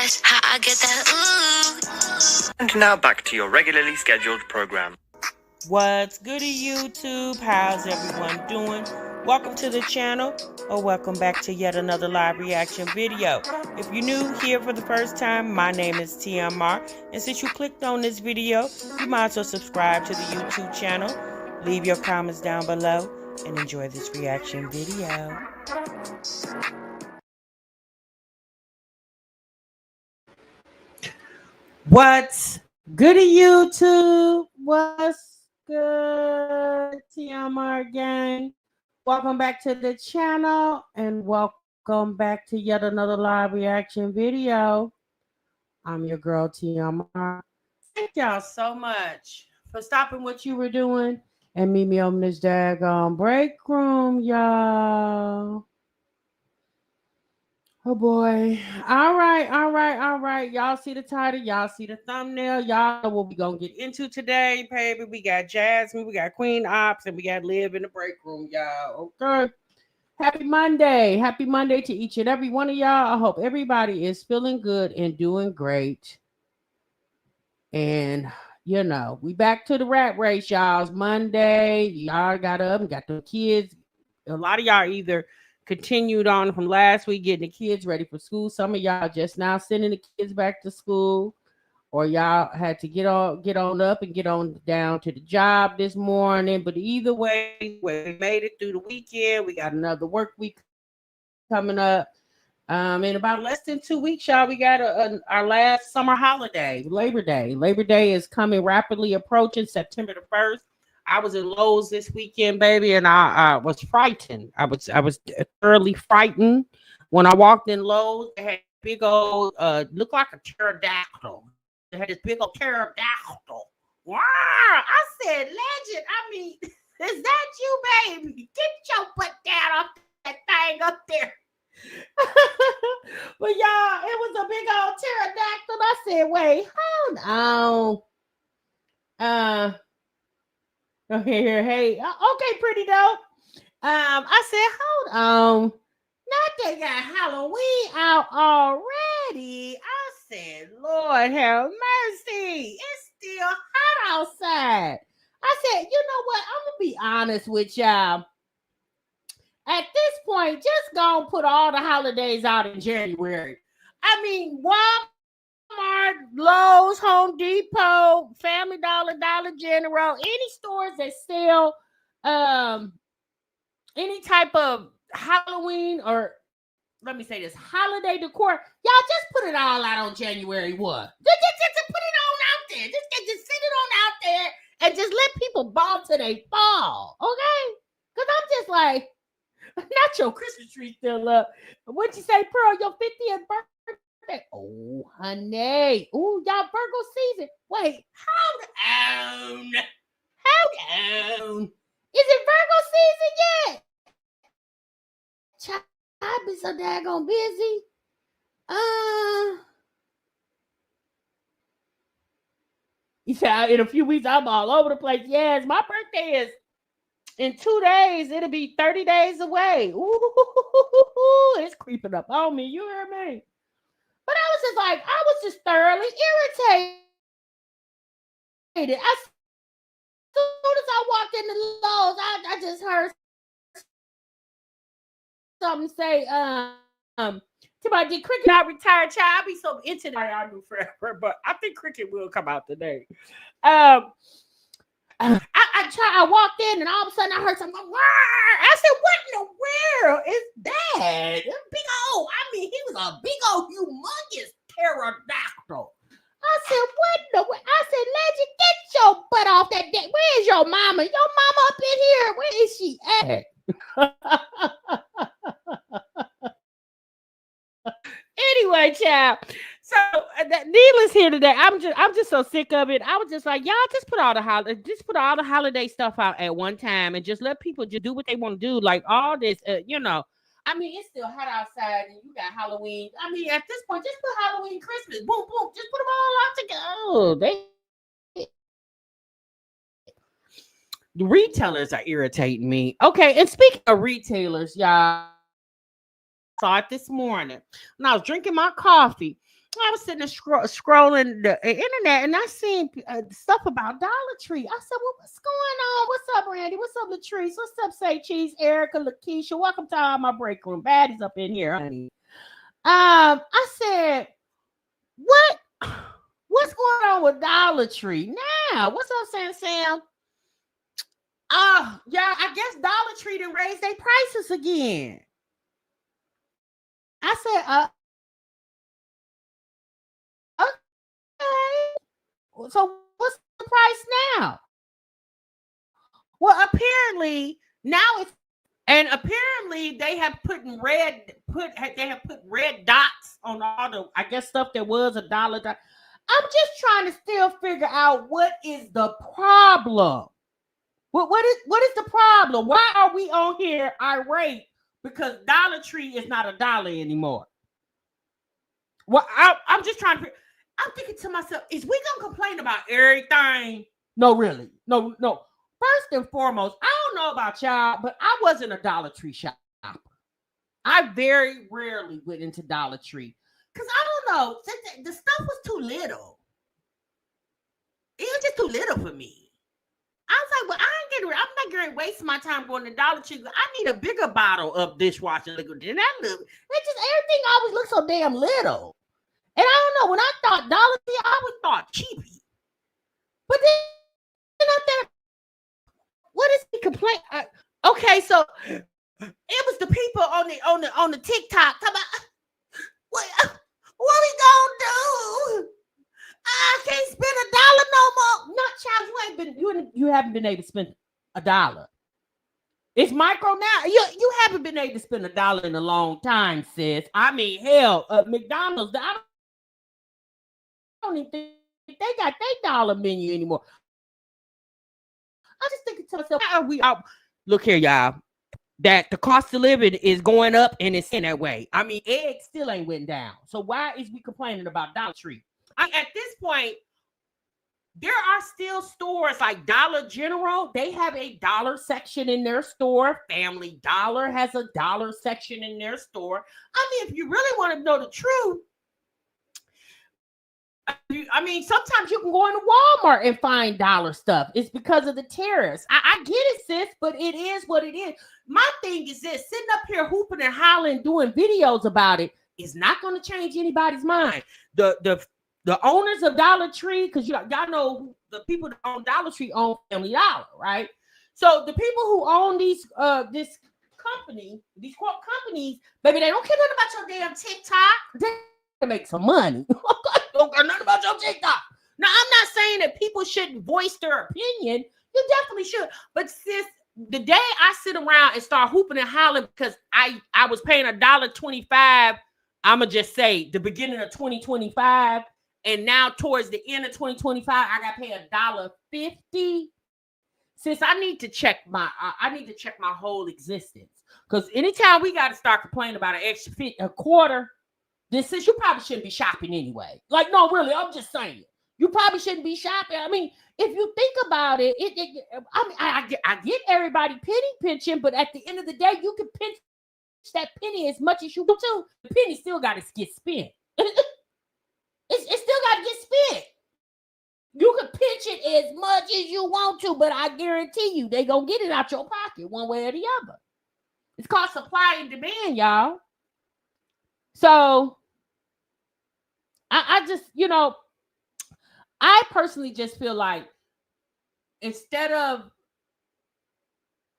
That's how I get that ooh. And now back to your regularly scheduled program. What's goody, YouTube? How's everyone doing? Welcome to the channel, or welcome back to yet another live reaction video. If you're new here for the first time, my name is TMR, and since you clicked on this video, you might as well subscribe to the YouTube channel, leave your comments down below, and enjoy this reaction video. What's goody, YouTube? What's good, TMR gang? Welcome back to the channel and welcome back to yet another live reaction video. I'm your girl, TMR. Thank y'all so much for stopping what you were doing and meet me on this daggone break room, y'all. Oh boy. All right. Y'all see the title, y'all see the thumbnail, y'all know what we gonna get into today, baby. We got Jasmine, we got Queen Ops, and we got Liv in the break room, y'all. Okay. Happy Monday. Happy Monday to each and every one of y'all. I hope everybody is feeling good and doing great. And you know, we back to the rat race, y'all. It's Monday. Y'all got up and got the kids. A lot of y'all either continued on from last week getting the kids ready for school. Some of y'all just now sending the kids back to school, or y'all had to get on up and get on down to the job this morning. But either way, we made it through the weekend. We got another work week coming up. In about less than 2 weeks, y'all, we got our last summer holiday, Labor Day. Labor Day is coming rapidly approaching, September the 1st. I was in Lowe's this weekend, baby, and I was frightened. I was thoroughly frightened when I walked in Lowe's. They had big old, looked like a pterodactyl. They had this big old pterodactyl. Wow! I said, Legend. I mean, is that you, baby? Get your butt down off that thing up there. But y'all, it was a big old pterodactyl. I said, wait, hold on. Okay, hey, okay, pretty dope. I said, hold on. Not they got Halloween out already. I said, Lord have mercy. It's still hot outside. I said, you know what? I'm gonna be honest with y'all. At this point, just go put all the holidays out in January. I mean, Walmart, Lowe's, Home Depot, Family Dollar, Dollar General, any stores that sell any type of Halloween, or let me say this, holiday decor, y'all just put it all out on January 1. Just put it on out there. Just send it on out there and just let people ball till they fall, okay? Because I'm just like, not your Christmas tree still up. What'd you say, Pearl? Your 50th birthday? Oh, honey. Oh, y'all Virgo season. Wait, hold on. Is it Virgo season yet? Child, I've been so daggone busy. You said in a few weeks I'm all over the place. Yes, my birthday is in 2 days. It'll be 30 days away. Ooh, it's creeping up on me. You hear me? But I was just thoroughly irritated. As soon as I walked in the Lowe's, I just heard something say, to my D Cricket not retired child. I'll be so into that I knew forever, but I think Cricket will come out today. I walked in and all of a sudden I heard something go, I said, what in the world is that? Big old, I mean, he was a big old humongous pterodactyl. I said, what in the world? I said, Legend, get your butt off that day. Where is your mama? Your mama up in here. Where is she at? Anyway, child. So needless here today. I'm just so sick of it. I was just like, y'all just put all the holiday stuff out at one time and just let people just do what they want to do. Like all this, you know. I mean, it's still hot outside and you got Halloween. I mean, at this point, just put Halloween, Christmas, boom, boom, just put them all out together. The retailers are irritating me. Okay, and speaking of retailers, y'all, saw it this morning when I was drinking my coffee. I was sitting there scrolling the internet, and I seen stuff about Dollar Tree. I said, "Well, what's going on? What's up, Randy? What's up, Latrice? What's up, Say Cheese, Erica, Lakeisha? Welcome to all my break room baddies up in here, honey." I said, What's going on with Dollar Tree now? What's up, Sam? Yeah, I guess Dollar Tree done raised their prices again. I said, okay. So what's the price now? Well, apparently now apparently they have put red dots on all the, I guess, stuff that was $1. I'm just trying to still figure out what is the problem. What is the problem? Why are we on here irate because Dollar Tree is not $1 anymore? Well, I'm just trying to. I'm thinking to myself, is we gonna complain about everything? No, really, no. First and foremost, I don't know about y'all, but I wasn't a Dollar Tree shopper. I very rarely went into Dollar Tree because I don't know, the stuff was too little. It was just too little for me. I was like, well, I'm not going to waste my time going to Dollar Tree. I need a bigger bottle of dishwashing liquid than that little. Everything always looks so damn little. And I don't know, when I thought Dollar Tree, I always thought cheapy. But then up there, what is the complaint? Okay, so it was the people on the TikTok talking about what we gonna do? I can't spend $1 no more. Not child, you haven't been able to spend $1. It's micro now. You haven't been able to spend $1 in a long time, sis. I mean, hell, McDonald's. I don't even think they got their dollar menu anymore. I just thinking to myself, how are we out? Look here, y'all. That the cost of living is going up and it's in that way. I mean, eggs still ain't went down. So why is we complaining about Dollar Tree? At this point, there are still stores like Dollar General. They have a dollar section in their store. Family Dollar has a dollar section in their store. I mean, if you really want to know the truth, I mean, sometimes you can go into Walmart and find dollar stuff. It's because of the tariffs. I get it, sis, but it is what it is. My thing is this: sitting up here hooping and hollering, doing videos about it is not going to change anybody's mind. The owners of Dollar Tree, because y'all know the people that own Dollar Tree own Family Dollar, right? So the people who own these companies, baby, they don't care nothing about your damn TikTok. They make some money. Don't care nothing about your TikTok. Now, I'm not saying that people shouldn't voice their opinion. You definitely should. But sis, the day I sit around and start hooping and hollering because I was paying $1.25, I'ma just say the beginning of 2025. And now towards the end of 2025, I got to pay $1.50. Since I need to check my whole existence. Because anytime we got to start complaining about an extra a quarter, this is, you probably shouldn't be shopping anyway. Like, no, really, I'm just saying. You probably shouldn't be shopping. I mean, if you think about it, I get everybody penny pinching, but at the end of the day, you can pinch that penny as much as you want to. The penny still got to get spent. It still got to get spent. You can pinch it as much as you want to, but I guarantee you they gonna get it out your pocket one way or the other. It's called supply and demand, y'all. So I just, I personally just feel like instead of,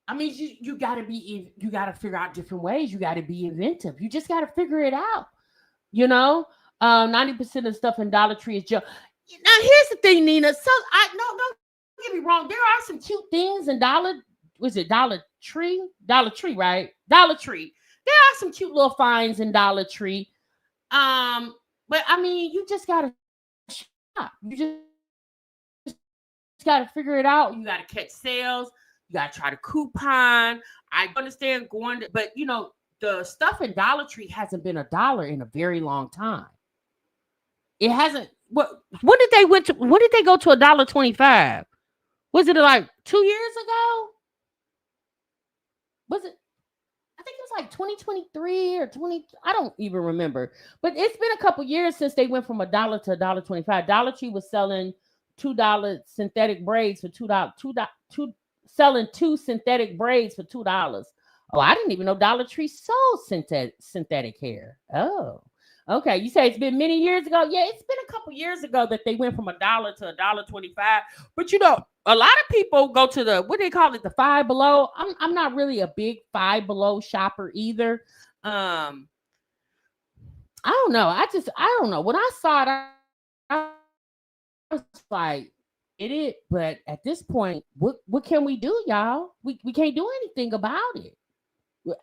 I mean, you gotta figure out different ways. You gotta be inventive. You just gotta figure it out. 90% of the stuff in Dollar Tree is junk. Now, here's the thing, Nina. So don't get me wrong. There are some cute things in Dollar Tree? Dollar Tree, right? Dollar Tree. There are some cute little finds in Dollar Tree. But I mean, you just gotta shop. You just gotta figure it out. You gotta catch sales. You gotta try to coupon. I understand but the stuff in Dollar Tree hasn't been $1 in a very long time. It hasn't. When did they go to $1.25? Was it like 2 years ago? Was it? I think it was like 2023 or 20. I don't even remember. But it's been a couple years since they went from $1 to $1.25. Dollar Tree was selling $2 synthetic braids for $2. Selling two synthetic braids for $2. Oh, I didn't even know Dollar Tree sold synthetic hair. Oh, okay. You say it's been many years ago. Yeah, it's been a couple years ago that they went from $1 to $1.25. But a lot of people go to the, what do they call it, the Five Below. I'm not really a big Five Below shopper either. I don't know. I don't know. When I saw it, I was like, it. But at this point, what can we do, y'all? We can't do anything about it.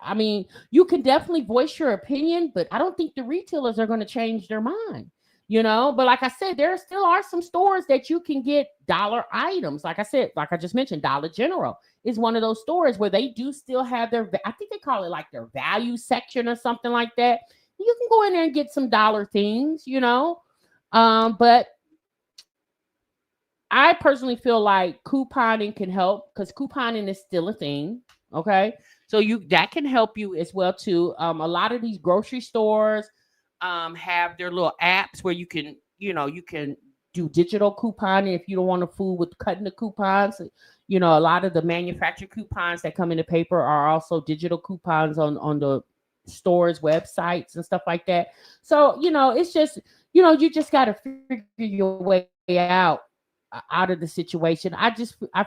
I mean, you can definitely voice your opinion, but I don't think the retailers are going to change their mind, But like I said, there still are some stores that you can get dollar items. Like I said, like I just mentioned, Dollar General is one of those stores where they do still have I think they call it like their value section or something like that. You can go in there and get some dollar things, But I personally feel like couponing can help because couponing is still a thing. Okay. So that can help you as well too. A lot of these grocery stores have their little apps where you can do digital couponing if you don't want to fool with cutting the coupons. A lot of the manufactured coupons that come in the paper are also digital coupons on the stores' websites and stuff like that. So, it's just, you just got to figure your way out of the situation. I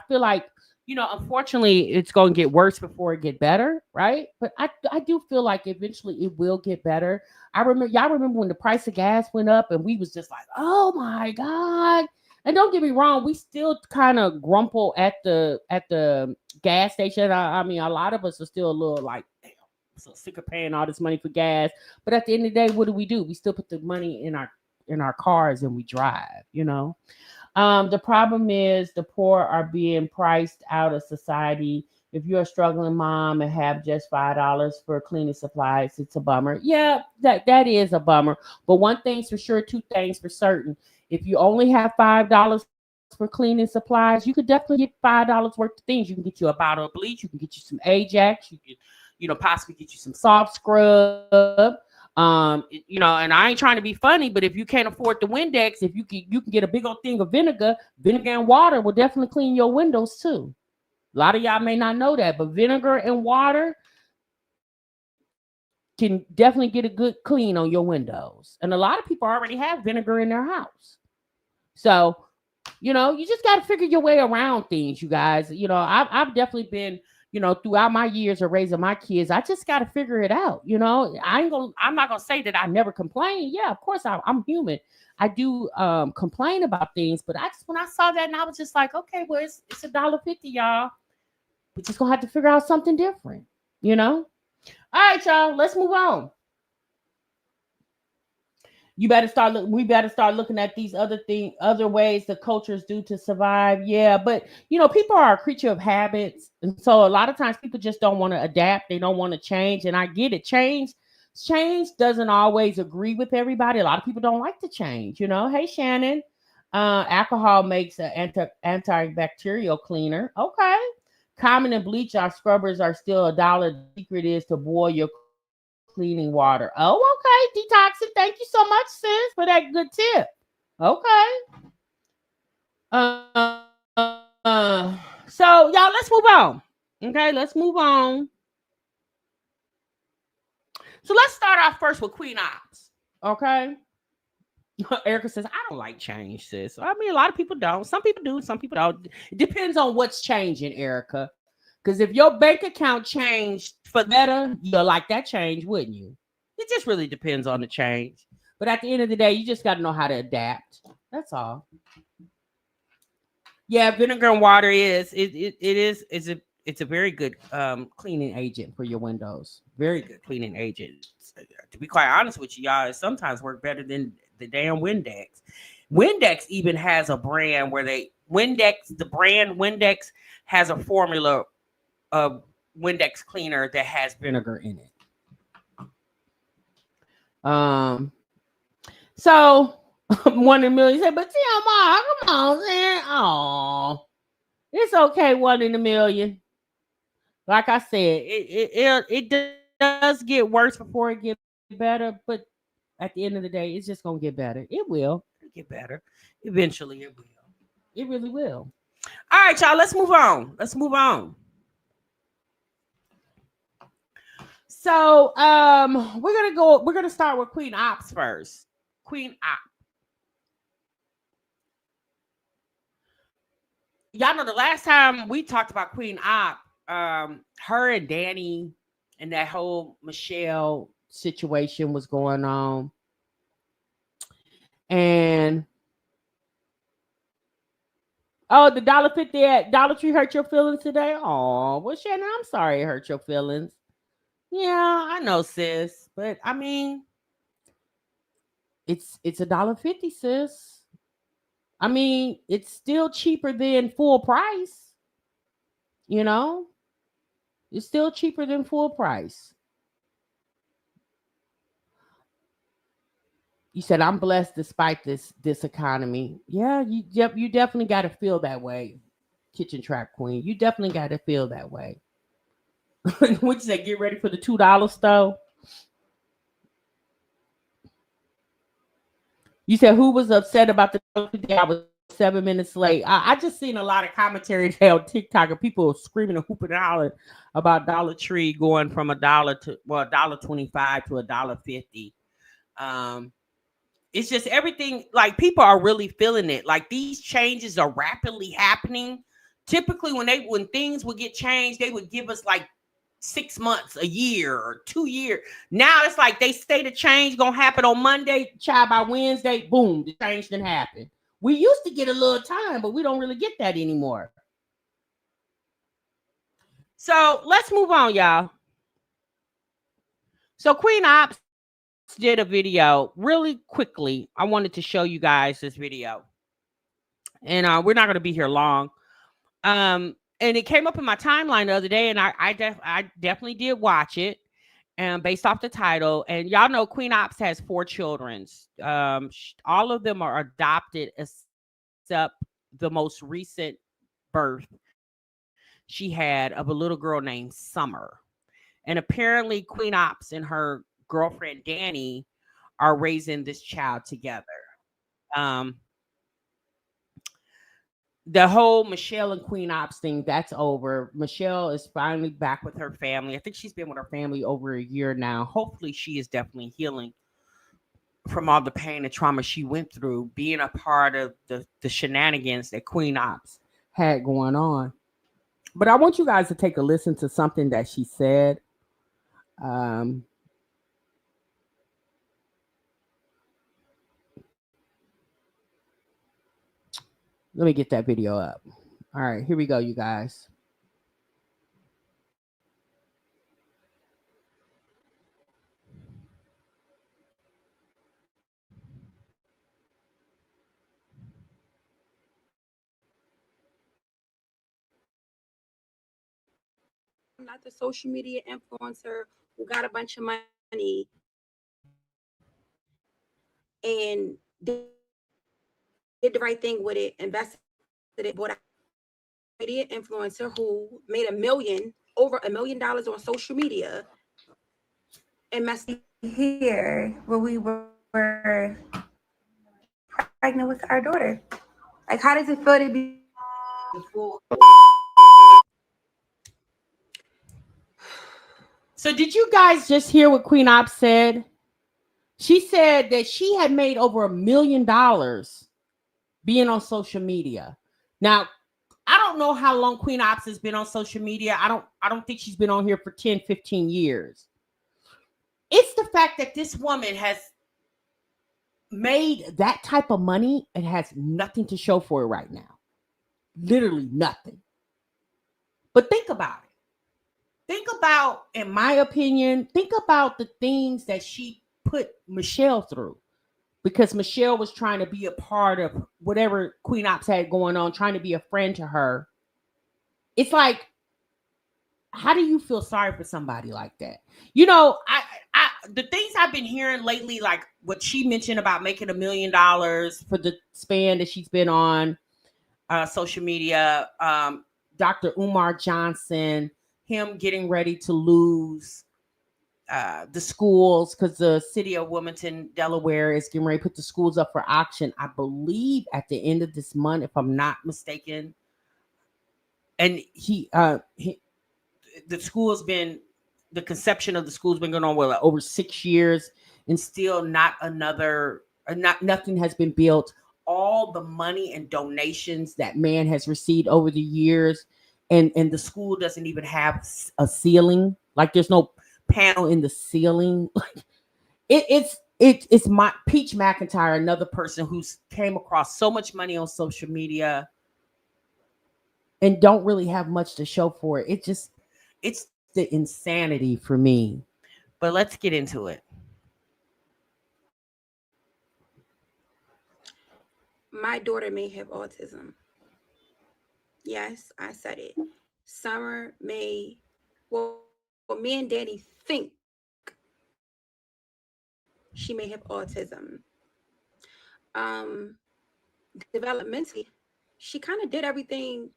feel like, unfortunately, it's going to get worse before it get better, right? But I do feel like eventually it will get better. Y'all remember when the price of gas went up and we was just like, oh my God. And don't get me wrong, we still kind of grumble at the gas station. I mean, a lot of us are still a little like, damn, I'm so sick of paying all this money for gas. But at the end of the day, what do? We still put the money in our cars and we drive, The problem is the poor are being priced out of society. If you're a struggling mom and have just $5 for cleaning supplies, it's a bummer. Yeah, that is a bummer. But one thing's for sure, two things for certain. If you only have $5 for cleaning supplies, you could definitely get $5 worth of things. You can get you a bottle of bleach. You can get you some Ajax. You can, possibly get you some soft scrub. And I ain't trying to be funny, but if you can't afford the Windex, if you can get a big old thing of vinegar and water will definitely clean your windows too. A lot of y'all may not know that, but vinegar and water can definitely get a good clean on your windows. And a lot of people already have vinegar in their house. So, you just got to figure your way around things, you guys. I've definitely been, throughout my years of raising my kids, I just got to figure it out. I'm not going to say that I never complain. Yeah, of course I'm human. I do complain about things, but when I saw that and I was just like, okay, well, it's $1.50, y'all. We're just going to have to figure out something different, All right, y'all, let's move on. We better start looking at these other ways the cultures do to survive. Yeah, but people are a creature of habits, and so a lot of times people just don't want to adapt. They don't want to change, and I get it. Change doesn't always agree with everybody. A lot of people don't like to change. Hey Shannon, alcohol makes an antibacterial cleaner. Okay, common and bleach scrubbers are still $1. The secret is to boil your cleaning water. Oh, okay. Detoxing. Thank you so much, sis, for that good tip. Okay. So y'all, let's move on. Okay, let's move on. So let's start off first with Queen Ops. Okay. Erica says, I don't like change, sis. I mean, a lot of people don't. Some people do, some people don't. It depends on what's changing, Erica. Because if your bank account changed for better, you'll like that change, wouldn't you? It just really depends on the change. But at the end of the day, you just got to know how to adapt. That's all. Yeah, vinegar and water it's a very good cleaning agent for your windows. Very good cleaning agent. To be quite honest with you, y'all, it sometimes work better than the damn Windex. Windex even has a brand where the brand Windex has a formula of Windex cleaner that has vinegar in it. So 1 in a million said, but TMR, come on, man. Oh, it's okay, 1 in a million. Like I said, it does get worse before it gets better, but at the end of the day, it's just gonna get better. It will. It'll get better. Eventually it will. It really will. All right, y'all. Let's move on. So we're gonna start with Queen Ops first. Queen Op. Y'all know the last time we talked about Queen Op, her and Danny and that whole Michelle situation was going on. And oh, the $1.50 at Dollar Tree hurt your feelings today? Oh, well, Shannon, I'm sorry it hurt your feelings. Yeah, I know, sis. But I mean, it's $1.50, sis. I mean, it's still cheaper than full price. You know, it's still cheaper than full price. You said I'm blessed despite this economy. Yeah, you definitely got to feel that way, Kitchen Trap Queen. You definitely got to feel that way. What you say? Get ready for the $2 stove. You said who was upset about the day I was 7 minutes late? I just seen a lot of commentary today on TikTok of people screaming and hooping and hollering about Dollar Tree going from $1.25 to $1.50. It's just everything, like people are really feeling it. Like these changes are rapidly happening. Typically when things would get changed, they would give us like 6 months, a year, or 2 years. Now it's like they say the change gonna happen on Monday, child, by Wednesday, boom, the change didn't happen. We used to get a little time, but we don't really get that anymore. So let's move on, y'all. So Queen Ops did a video really quickly. I wanted to show you guys this video, and we're not going to be here long. And it came up in my timeline the other day, and I definitely did watch it, and based off the title. And y'all know Queen Ops has 4 children. All of them are adopted, except the most recent birth she had of a little girl named Summer. And apparently Queen Ops and her girlfriend Danny are raising this child together. The whole Michelle and Queen Ops thing, that's over. Michelle is finally back with her family. I think she's been with her family over a year now. Hopefully she is definitely healing from all the pain and trauma she went through being a part of the shenanigans that Queen Ops had going on. But I want you guys to take a listen to something that she said. Let me get that video up. All right, here we go, you guys. I'm not the social media influencer who got a bunch of money and did the right thing with it, invested it, bought a media influencer who made over $1 million on social media and messed here where we were pregnant with our daughter. Like, how does it feel to be So did you guys just hear what Queen Ops said? She said that she had made over $1 million being on social media. Now, I don't know how long Queen Ops has been on social media. I don't think she's been on here for 10, 15 years. It's the fact that this woman has made that type of money and has nothing to show for it right now. Literally nothing. But think about it. Think about, in my opinion, think about the things that she put Michelle through, because Michelle was trying to be a part of whatever Queen Ops had going on, trying to be a friend to her. It's like, how do you feel sorry for somebody like that? You know, the things I've been hearing lately, like what she mentioned about making $1 million for the span that she's been on social media, Dr. Umar Johnson, him getting ready to lose the schools, because the city of Wilmington, Delaware, is getting ready to put the schools up for auction, I believe at the end of this month, if I'm not mistaken. And the school has been, the conception of the school's been going on like over 6 years, and still nothing has been built. All the money and donations that man has received over the years, and the school doesn't even have a ceiling. Like, there's no panel in the ceiling. It's my Peach McIntyre, another person who's came across so much money on social media and don't really have much to show for it. It's the insanity for me. But let's get into it. My daughter may have autism. Yes, I said it. Summer may, well, me and Danny think she may have autism. Developmentally, she kind of did everything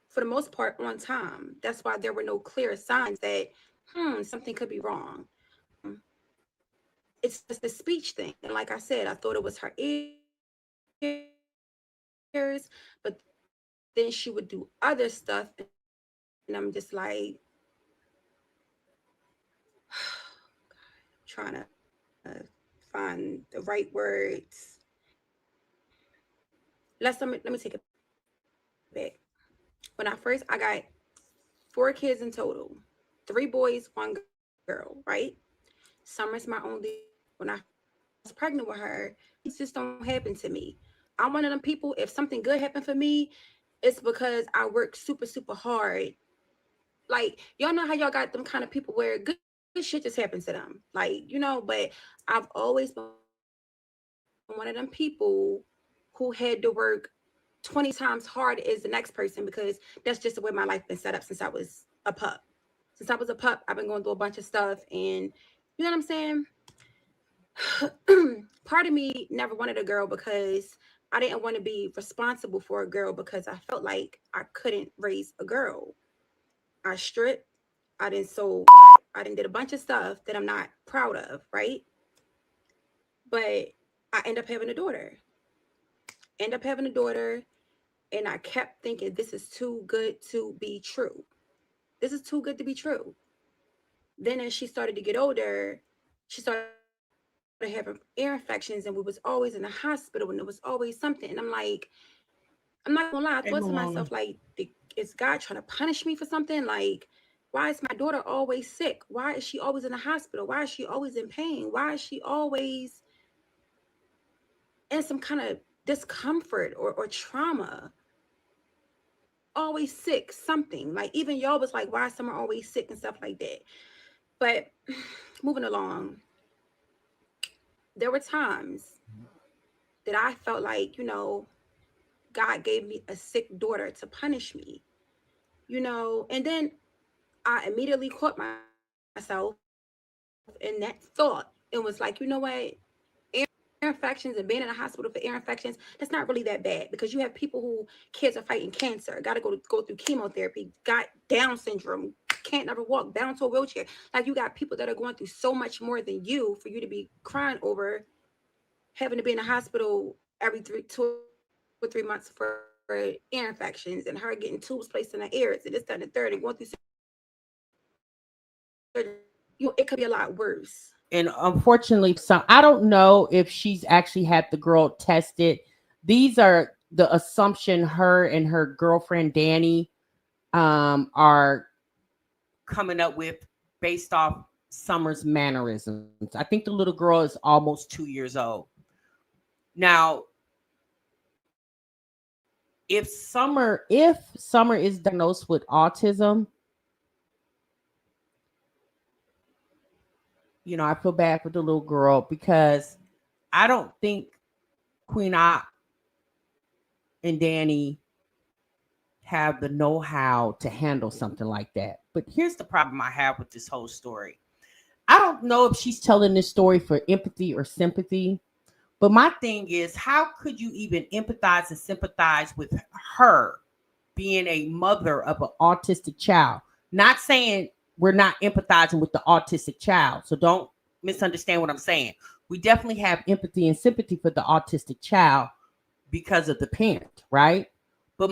for the most part on time. That's why there were no clear signs that something could be wrong. It's just the speech thing. And like I said, I thought it was her ears, but then she would do other stuff, and I'm just like trying to find the right words. Let me take it back. When I got 4 kids in total, 3 boys, 1 girl, right? Summer's my only. When I was pregnant with her, it just don't happen to me. I'm one of them people, if something good happened for me, it's because I work super, super hard. Like, y'all know how y'all got them kind of people where good shit just happens to them. Like, but I've always been one of them people who had to work 20 times hard as the next person, because that's just the way my life been set up since I was a pup. Since I was a pup, I've been going through a bunch of stuff, and you know what I'm saying? Part of me never wanted a girl because I didn't want to be responsible for a girl, because I felt like I couldn't raise a girl. I stripped, I didn't sew, I didn't did a bunch of stuff that I'm not proud of, right? But I end up having a daughter. And I kept thinking, this is too good to be true. This is too good to be true. Then as she started to get older, she started having ear infections, and we was always in the hospital, and there was always something. And I'm like, I'm not gonna lie, I thought to myself, like, is God trying to punish me for something? Like, why is my daughter always sick? Why is she always in the hospital? Why is she always in pain? Why is she always in some kind of discomfort or trauma? Always sick, something. Like, even y'all was like, why is someone always sick and stuff like that? But moving along, there were times that I felt like, God gave me a sick daughter to punish me, and then I immediately caught myself in that thought and was like, you know what? Ear infections and being in a hospital for ear infections, that's not really that bad, because you have people who kids are fighting cancer, got to go through chemotherapy, got Down syndrome, can't never walk, bound to a wheelchair. Like, you got people that are going through so much more than you for you to be crying over having to be in the hospital every 2 or 3 months for ear infections, and her getting tubes placed in her ears and this, that, and the third, and going through surgery. It could be a lot worse. And unfortunately, I don't know if she's actually had the girl tested. These are the assumption her and her girlfriend Danny are coming up with based off Summer's mannerisms. I think the little girl is almost 2 years old. Now, if Summer is diagnosed with autism, I feel bad for the little girl, because I don't think Queen Op and Danny have the know-how to handle something like that. But here's the problem I have with this whole story. I don't know if she's telling this story for empathy or sympathy, but my thing is, how could you even empathize and sympathize with her being a mother of an autistic child? Not saying we're not empathizing with the autistic child. So don't misunderstand what I'm saying. We definitely have empathy and sympathy for the autistic child because of the parent, right? But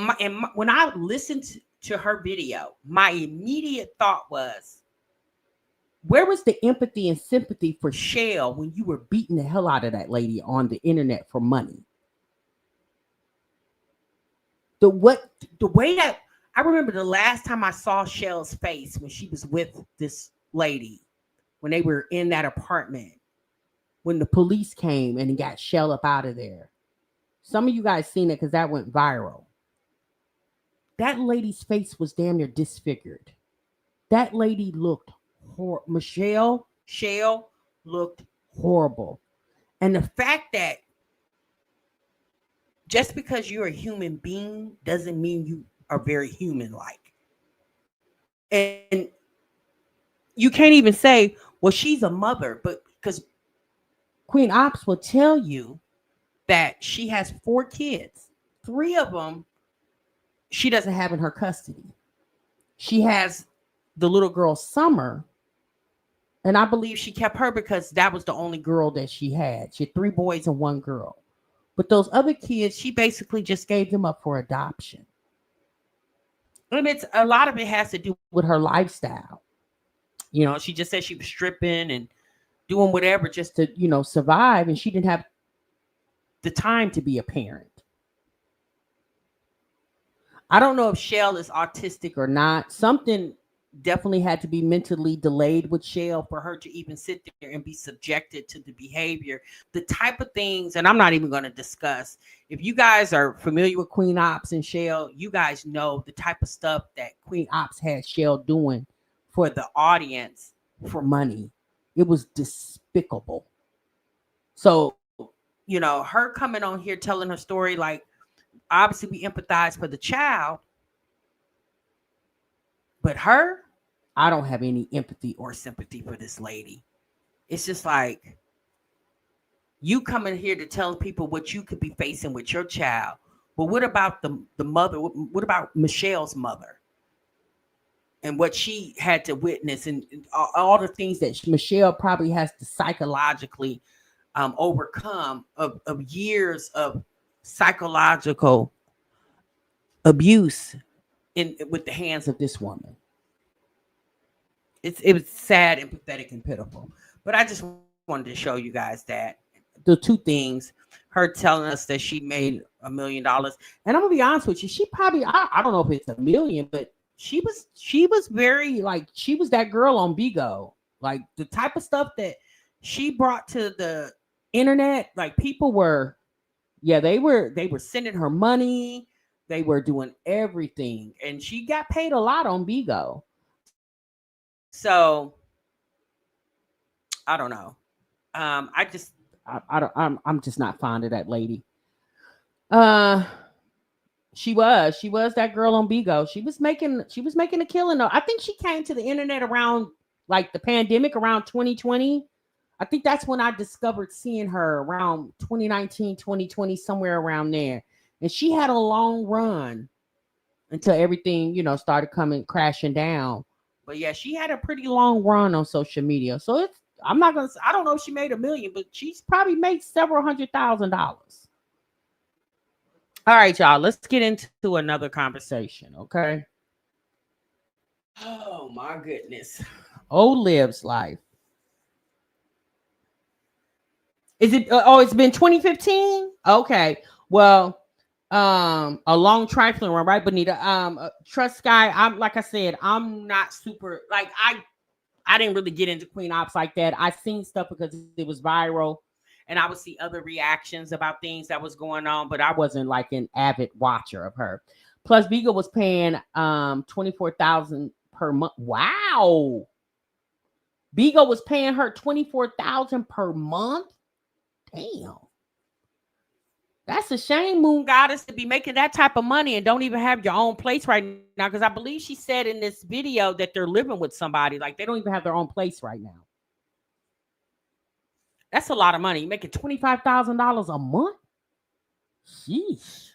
when I listened to her video, my immediate thought was, where was the empathy and sympathy for Shell when you were beating the hell out of that lady on the internet for money? The way that I remember the last time I saw Shell's face when she was with this lady, when they were in that apartment, when the police came and got Shell up out of there. Some of you guys seen it because that went viral. That lady's face was damn near disfigured. That lady looked horrible. Shell looked horrible. And the fact that just because you're a human being doesn't mean you are very human-like. And you can't even say, well, she's a mother, but because Queen Ops will tell you that she has 4 kids. 3 of them she doesn't have in her custody. She has the little girl Summer, and I believe she kept her because that was the only girl that she had. She had 3 boys and 1 girl. But those other kids, she basically just gave them up for adoption. And it's a lot of it has to do with her lifestyle. You know, she just said she was stripping and doing whatever just to, survive. And she didn't have the time to be a parent. I don't know if Shell is autistic or not. Something definitely had to be mentally delayed with Shell for her to even sit there and be subjected to the behavior, the type of things. And I'm not even going to discuss. If you guys are familiar with Queen Ops and Shell, you guys know the type of stuff that Queen Ops had Shell doing for the audience for money. It was despicable. So, her coming on here telling her story, like, obviously we empathize for the child, but her, I don't have any empathy or sympathy for this lady. It's just like, you coming here to tell people what you could be facing with your child. But what about the mother? What about Michelle's mother? And what she had to witness and all the things that Michelle probably has to psychologically overcome of years of psychological abuse with the hands of this woman. It was sad and pathetic and pitiful. But I just wanted to show you guys that the 2 things, her telling us that she made $1 million. And I'm gonna be honest with you, she probably, I don't know if it's $1 million, but she was very, like, she was that girl on Bigo. Like, the type of stuff that she brought to the internet, like, people were, they were sending her money. They were doing everything. And she got paid a lot on Bigo. So I don't know. I'm just not fond of that lady. She was that girl on Bigo. She was making a killing though. I think she came to the internet around like the pandemic around 2020. I think that's when I discovered seeing her, around 2019, 2020, somewhere around there. And she had a long run until everything, started coming crashing down. But yeah, she had a pretty long run on social media. So I don't know if she made $1 million, but she's probably made several $100,000. All right, y'all, let's get into another conversation, okay? Oh my goodness. Liv's life. Is it? It's been 2015. Okay. Well, a long trifling one, right, Bonita? Trust Guy. I'm like I said, I'm not super like I didn't really get into Queen Ops like that. I seen stuff because it was viral, and I would see other reactions about things that was going on, but I wasn't like an avid watcher of her. Plus, Bigo was paying $24,000 per month. Wow. Bigo was paying her $24,000 per month. Damn. That's a shame, Moon Goddess, to be making that type of money and don't even have your own place right now. Because I believe she said in this video that they're living with somebody. Like, they don't even have their own place right now. That's a lot of money. You're making $25,000 a month? Sheesh.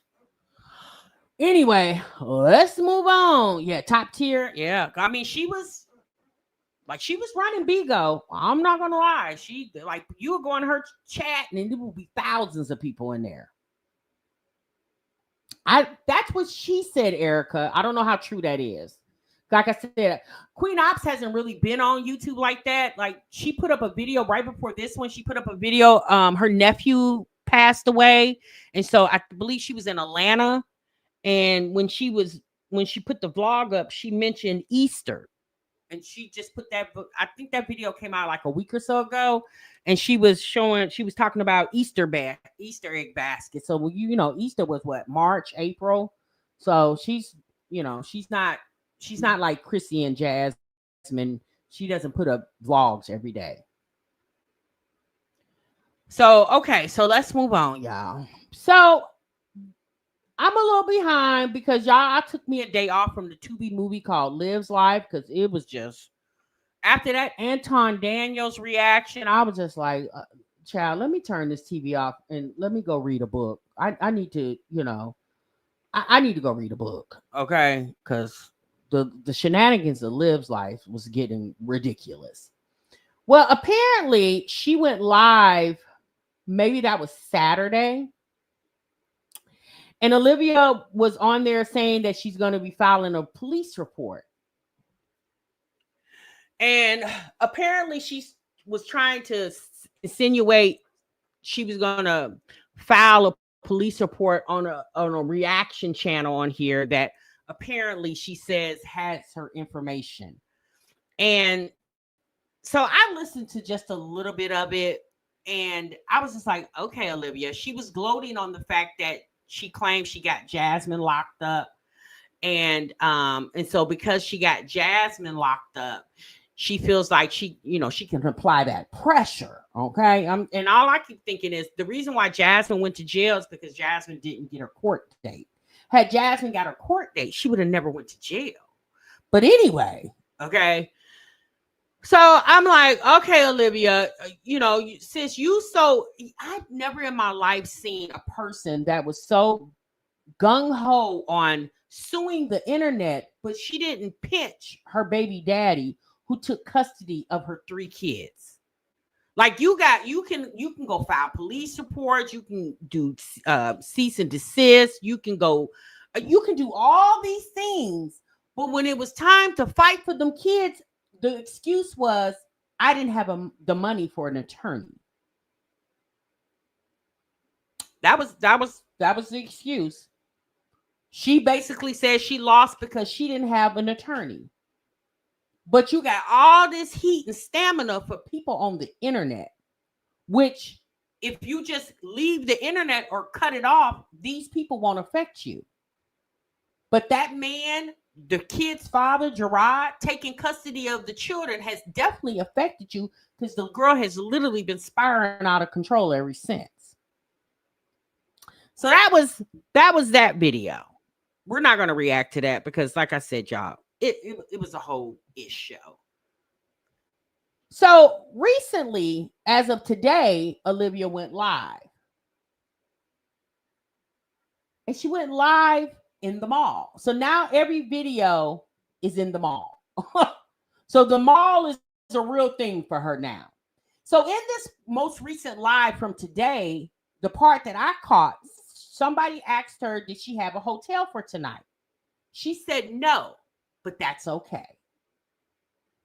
Anyway, let's move on. Yeah, top tier. Yeah. I mean, she was Like she was running Bigo. I'm not gonna lie. She like you would go on her chat and there would be thousands of people in there. That's what she said, Erica. I don't know how true that is. Like I said, Queen Ops hasn't really been on YouTube like that. Like she put up a video right before this one. She put up a video. Her nephew passed away, and so I believe she was in Atlanta. And when she put the vlog up, she mentioned Easter, and she just put that. I think that video came out like a week or so ago, and she was talking about Easter egg basket. So Easter was what, March, April. So she's not like Chrissy and Jasmine. She doesn't put up vlogs every day. So okay, so let's move on, y'all. So I'm a little behind because I took me a day off from the Tubi movie called Live's Life because it was just after that Anton Daniels reaction. I was just like, child, let me turn this TV off and let me go read a book. I need to, I need to go read a book, okay? Because the shenanigans of Live's Life was getting ridiculous. Well, apparently she went live. Maybe that was Saturday. And Olivia was on there saying that she's going to be filing a police report. And apparently she was trying to insinuate she was going to file a police report on a reaction channel on here that apparently she says has her information. And so I listened to just a little bit of it. And I was just like, okay, Olivia. She was gloating on the fact that she claimed she got Jasmine locked up. And so because she got Jasmine locked up, she feels like she can apply that pressure. Okay. And all I keep thinking is the reason why Jasmine went to jail is because Jasmine didn't get her court date. Had Jasmine got her court date, she would have never went to jail. But anyway, okay. So I'm like, okay, Olivia, I've never in my life seen a person that was so gung-ho on suing the internet, but she didn't pinch her baby daddy who took custody of her 3 kids. Like you can go file police reports, you can do cease and desist, you can do all these things, but when it was time to fight for them kids, the excuse was, I didn't have the money for an attorney. That was the excuse. She basically said she lost because she didn't have an attorney. But you got all this heat and stamina for people on the internet, which if you just leave the internet or cut it off, these people won't affect you. But that man, the kid's father, Gerard, taking custody of the children has definitely affected you because the girl has literally been spiraling out of control ever since. So that was that video. We're not going to react to that because, like I said, y'all, it was a whole ish show. So recently, as of today, Olivia went live. And she went live in the mall. So now every video is in the mall. So the mall is a real thing for her now. So in this most recent live from today, the part that I caught, somebody asked her, did she have a hotel for tonight? She said no, but that's okay.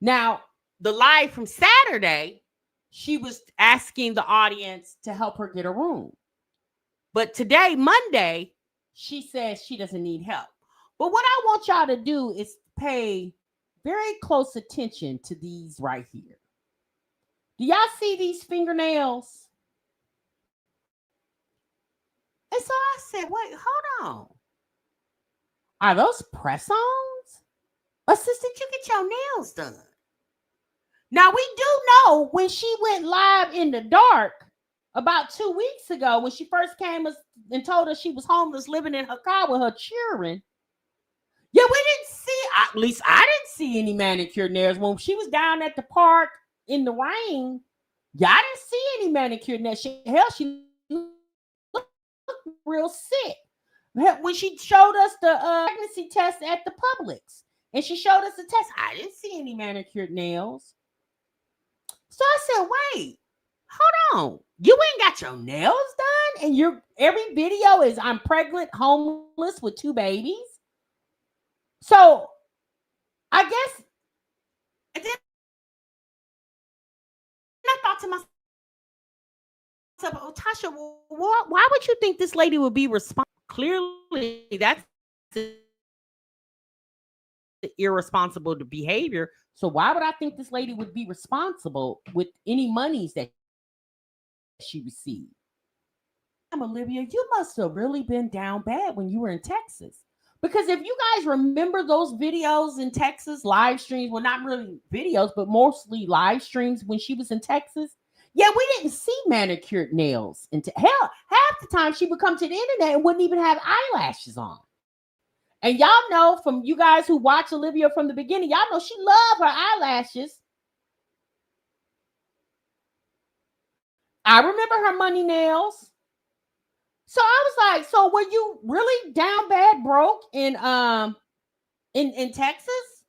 Now, the live from Saturday, she was asking the audience to help her get a room. But today, Monday, she says she doesn't need help. But what I want y'all to do is pay very close attention to these right here. Do y'all see these fingernails? And so I said, wait, hold on. Are those press-ons? Assistant, you get your nails done. Now, we do know when she went live in the dark about 2 weeks ago, when she first came and told us she was homeless, living in her car with her children. Yeah, we didn't see, at least I didn't see any manicured nails. When she was down at the park in the rain, y'all didn't see any manicured nails. She looked real sick. When she showed us the pregnancy test at the Publix, And she showed us a test. I didn't see any manicured nails. So I said, wait, hold on. You ain't got your nails done? And every video is I'm pregnant, homeless with 2 babies. So I guess, and then I thought to myself, oh, Tasha, why would you think this lady would be responsible? Clearly, that's irresponsible behavior. So why would I think this lady would be responsible with any monies that she received? Olivia, you must have really been down bad when you were in Texas. Because if you guys remember those videos in Texas, live streams, well, not really videos, but mostly live streams when she was in Texas, yeah, we didn't see manicured nails. Hell, half the time she would come to the internet and wouldn't even have eyelashes on. And y'all know from you guys who watch Olivia from the beginning, y'all know she loved her eyelashes. I remember her money nails. So I was like, so were you really down bad broke in Texas?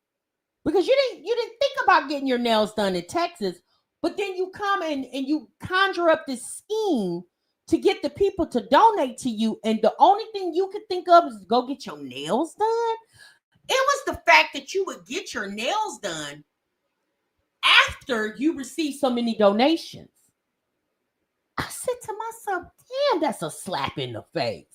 Because you didn't think about getting your nails done in Texas, but then you come and you conjure up this scheme to get the people to donate to you, and the only thing you could think of is to go get your nails done. It was the fact that you would get your nails done after you received so many donations. I said to myself, damn, that's a slap in the face.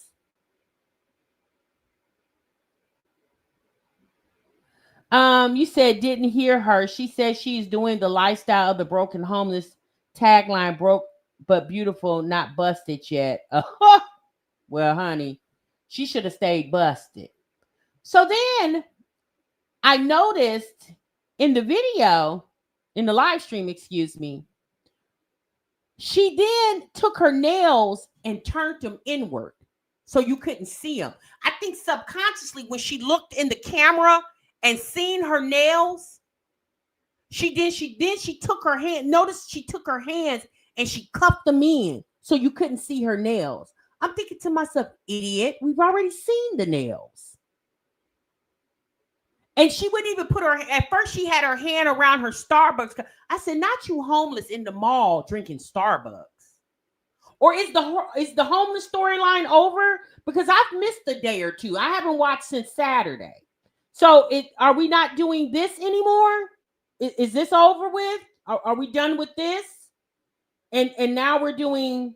You said didn't hear her. She said she's doing the lifestyle of the broken homeless tagline, broke but beautiful, not busted yet. Well, honey, she should have stayed busted. So then I noticed in the video, in the live stream, excuse me, she then took her nails and turned them inward so you couldn't see them. I think subconsciously when she looked in the camera and seen her nails, she took her hand. Notice she took her hands and she cupped them in so you couldn't see her nails. I'm thinking to myself, idiot, we've already seen the nails. And she wouldn't even put her, at first she had her hand around her Starbucks. I said, not you homeless in the mall drinking Starbucks. Or is the homeless storyline over? Because I've missed a day or two. I haven't watched since Saturday. So are we not doing this anymore? Is this over with? Are we done with this? And now we're doing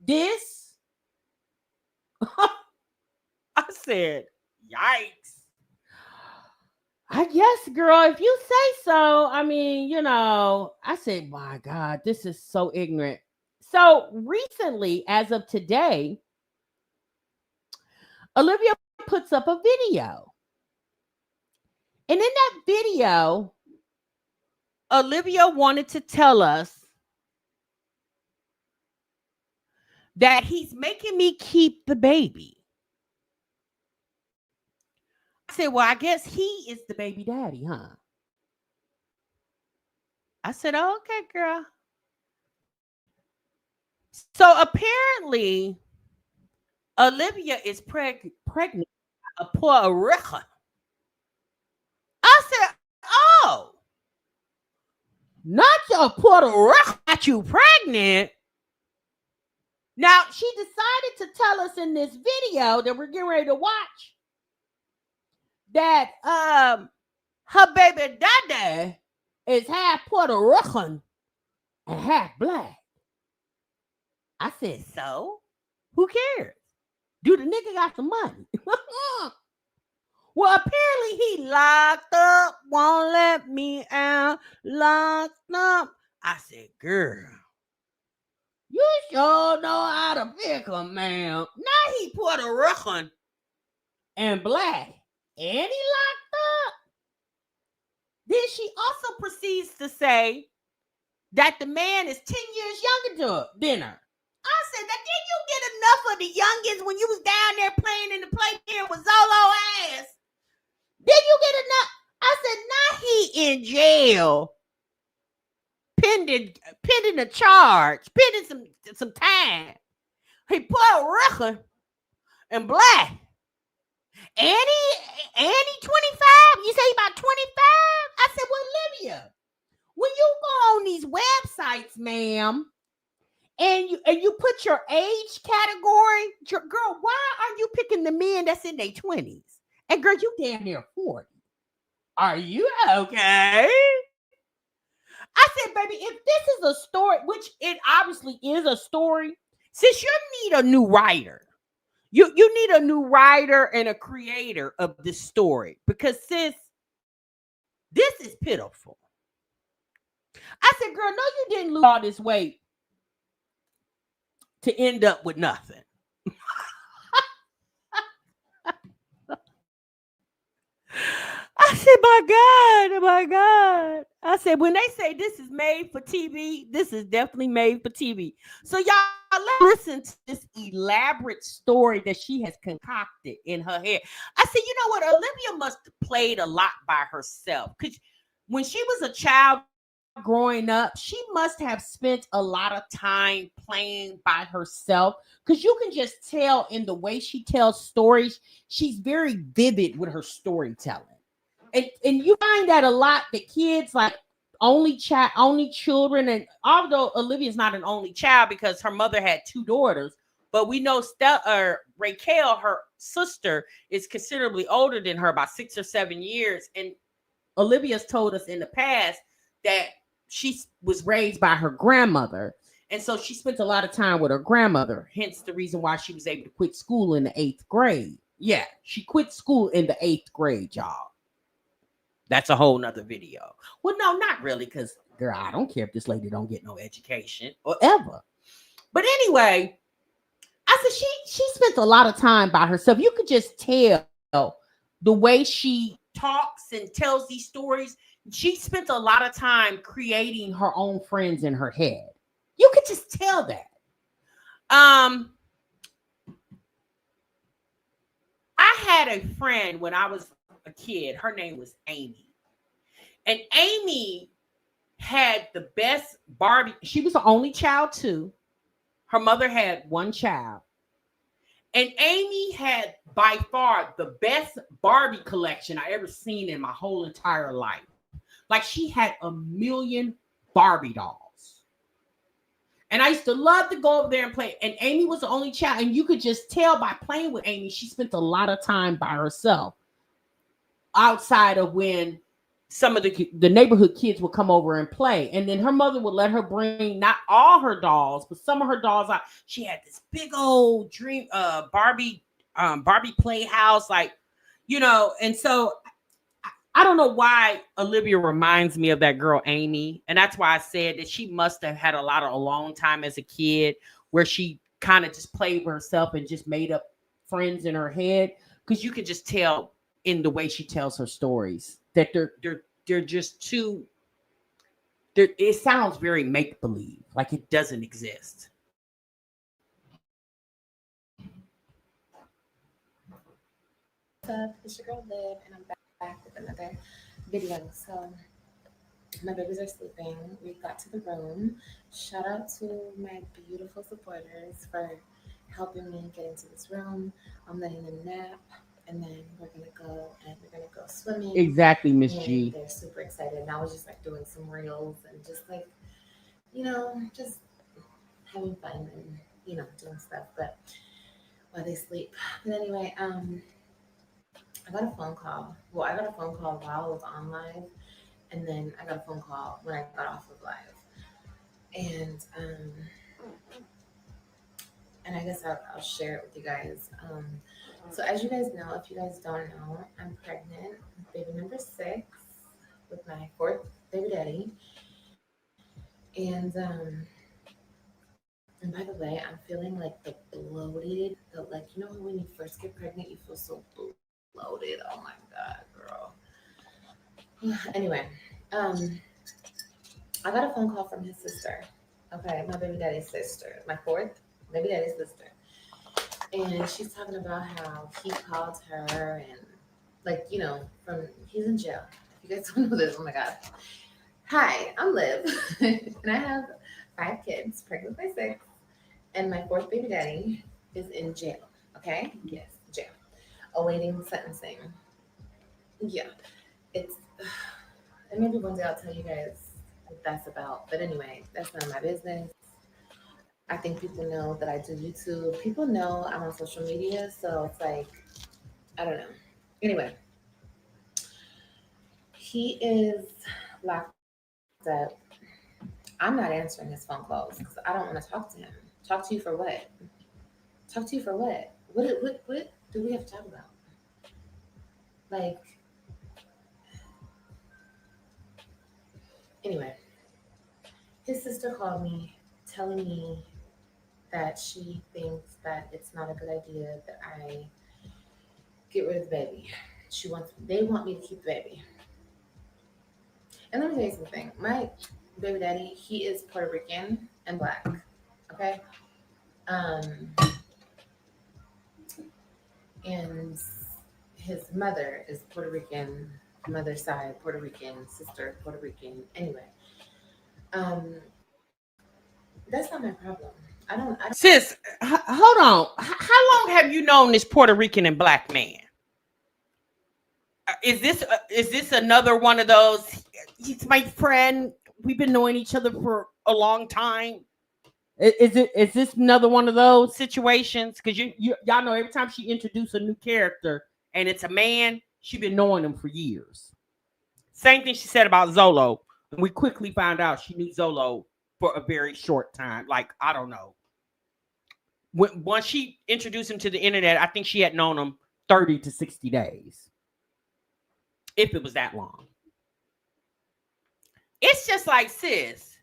this? I said, yikes. I guess, girl, if you say so. I mean, I said, my God, this is so ignorant. So recently, as of today, Olivia puts up a video. And in that video, Olivia wanted to tell us that he's making me keep the baby. I said, well, I guess he is the baby daddy, huh? I said, oh, okay, girl. So apparently, Olivia is pregnant a Puerto Rican. I said, oh, not your Puerto Rican, got you pregnant. Now, she decided to tell us in this video that we're getting ready to watch that her baby daddy is half Puerto Rican and half black. I said, so? Who cares? Do the nigga got some money? Well, apparently he locked up, won't let me out, locked up. I said, girl, you sure know how to pick a man. Now he Puerto Rican and black, and he locked up. Then she also proceeds to say that the man is 10 years younger than her. I said, now did you get enough of the youngins when you was down there playing in the playpen with Zolo ass? Did you get enough? I said, now he in jail, pending a charge, pending some time. He Puerto Rican and black, Annie 25? You say he about 25? I said, well, Olivia, when you go on these websites, ma'am, and you put your age category, girl, why are you picking the men that's in their 20s? And girl, you damn near 40. Are you okay? I said, baby, if this is a story, which it obviously is a story, sis, you need a new writer. You need a new writer and a creator of this story because, sis, this is pitiful. I said, girl, no, you didn't lose all this weight to end up with nothing. I said, my God. I said, when they say this is made for TV, this is definitely made for TV. So y'all, let's listen to this elaborate story that she has concocted in her head. I said, you know what? Olivia must have played a lot by herself because when she was a child growing up, she must have spent a lot of time playing by herself because you can just tell in the way she tells stories, she's very vivid with her storytelling. And you find that a lot that kids like only children, and although Olivia's not an only child because her mother had two daughters, but we know Raquel, her sister, is considerably older than her by 6 or 7 years. And Olivia's told us in the past that she was raised by her grandmother. And so she spent a lot of time with her grandmother, hence the reason why she was able to quit school in the 8th grade. Yeah, she quit school in the 8th grade, y'all. That's a whole nother video. Well, no, not really, because, girl, I don't care if this lady don't get no education or ever. But anyway, I said she spent a lot of time by herself. You could just tell the way she talks and tells these stories. She spent a lot of time creating her own friends in her head. You could just tell that. I had a friend when I was a kid. Her name was Amy. And Amy had the best Barbie. She was the only child too. Her mother had one child. And Amy had by far the best Barbie collection I ever seen in my whole entire life. Like she had 1,000,000 Barbie dolls. And I used to love to go over there and play. And Amy was the only child. And you could just tell by playing with Amy, she spent a lot of time by herself. Outside of when some of the neighborhood kids would come over and play. And then her mother would let her bring not all her dolls, but some of her dolls out. She had this big old dream Barbie playhouse, like, you know, and so I don't know why Olivia reminds me of that girl Amy. And that's why I said that she must have had a lot of alone time as a kid where she kind of just played with herself and just made up friends in her head. Because you could just tell in the way she tells her stories that they're just too, it sounds very make-believe, like it doesn't exist. What's up? It's your girl Liv, and I'm back with another video. So my babies are sleeping. We got to the room. Shout out to my beautiful supporters for helping me get into this room. I'm letting them nap, and then we're gonna go swimming. Exactly, Miss G. They're super excited. And I was just like doing some reels and just like, you know, just having fun and, you know, doing stuff, but while they sleep. But anyway, I got a phone call. Well, I got a phone call while I was on live, and then I got a phone call when I got off of live. And I guess I'll share it with you guys. So as you guys know, if you guys don't know, I'm pregnant, baby number 6, with my 4th baby daddy. And by the way, I'm feeling like the bloated, like, you know, when you first get pregnant, you feel so bloated. Oh my God, girl. Anyway, I got a phone call from his sister. Okay, my baby daddy's sister, my 4th baby daddy's sister. And she's talking about how he called her and, like, you know, he's in jail. If you guys don't know this, oh my God. Hi, I'm Liv, and I have 5 kids, pregnant by 6, and my 4th baby daddy is in jail. Okay? Yes, jail. awaiting sentencing. Yeah, it's and maybe one day I'll tell you guys what that's about. But anyway, that's none of my business. I think people know that I do YouTube. People know I'm on social media, so it's like I don't know. Anyway, he is locked up. I'm not answering his phone calls because I don't want to talk to him. Talk to you for what? Talk to you for what? What do we have to talk about? Like, anyway, his sister called me telling me that she thinks that it's not a good idea that I get rid of the baby. They want me to keep the baby. And let me tell you something. My baby daddy, he is Puerto Rican and black. Okay? Um, and his mother is Puerto Rican, mother's side Puerto Rican, sister Puerto Rican. Anyway, um, that's not my problem. I don't. Sis, hold on. How long have you known this Puerto Rican and black man? Is this another one of those? He's my friend. We've been knowing each other for a long time. Is this another one of those situations? Because y'all know every time she introduces a new character and it's a man, she's been knowing him for years. Same thing she said about Zolo. And we quickly found out she knew Zolo for a very short time. Like, I don't know. Once she introduced him to the internet, I think she had known him 30 to 60 days. If it was that long. It's just like, sis.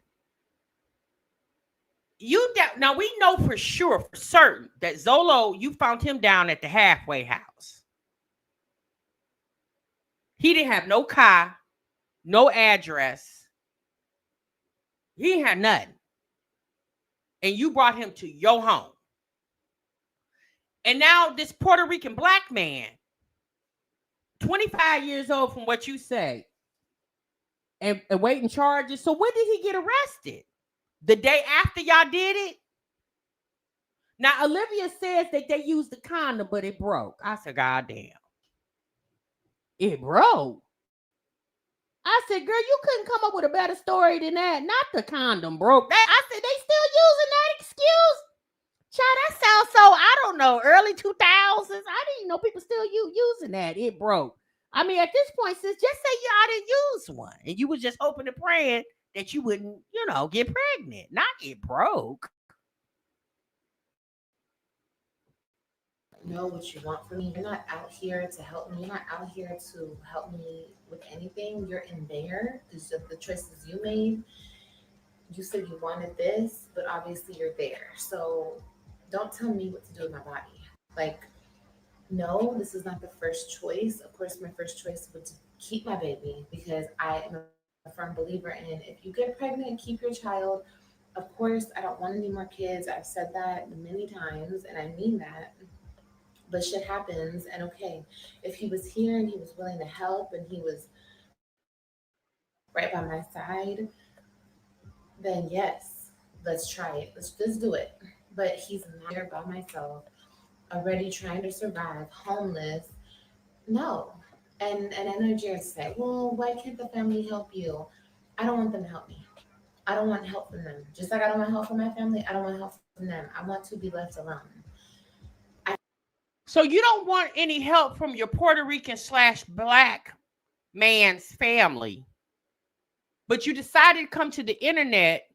Now we know for sure, for certain, that Zolo, you found him down at the halfway house. He didn't have no car, no address. He had nothing. And you brought him to your home. And now this Puerto Rican black man, 25 years old from what you say, and waiting charges. So when did he get arrested? The day after y'all did it? Now, Olivia says that they used the condom, but it broke. I said, God damn. It broke. I said, girl, you couldn't come up with a better story than that. Not the condom broke. I said, they still using that excuse? Child, that sounds so, I don't know, early 2000s. I didn't know people still using that. It broke. I mean, at this point, sis, just say y'all didn't use one. And you was just hoping and praying that you wouldn't, get pregnant. Not it broke. Know what you want from me. You're not out here to help me. You're not out here to help me with anything. You're in there because of the choices you made. You said you wanted this, but obviously you're there. So don't tell me what to do with my body. Like, no, this is not the first choice. Of course, my first choice would keep my baby because I am a firm believer in if you get pregnant, keep your child. Of course, I don't want any more kids. I've said that many times, and I mean that. But shit happens, and okay, if he was here and he was willing to help and he was right by my side, then yes, let's try it. Let's do it. But he's not here by myself, already trying to survive, homeless. No. And I know Jared said, well, why can't the family help you? I don't want them to help me. I don't want help from them. Just like I don't want help from my family, I don't want help from them. I want to be left alone. So you don't want any help from your Puerto Rican / black man's family, but you decided to come to the internet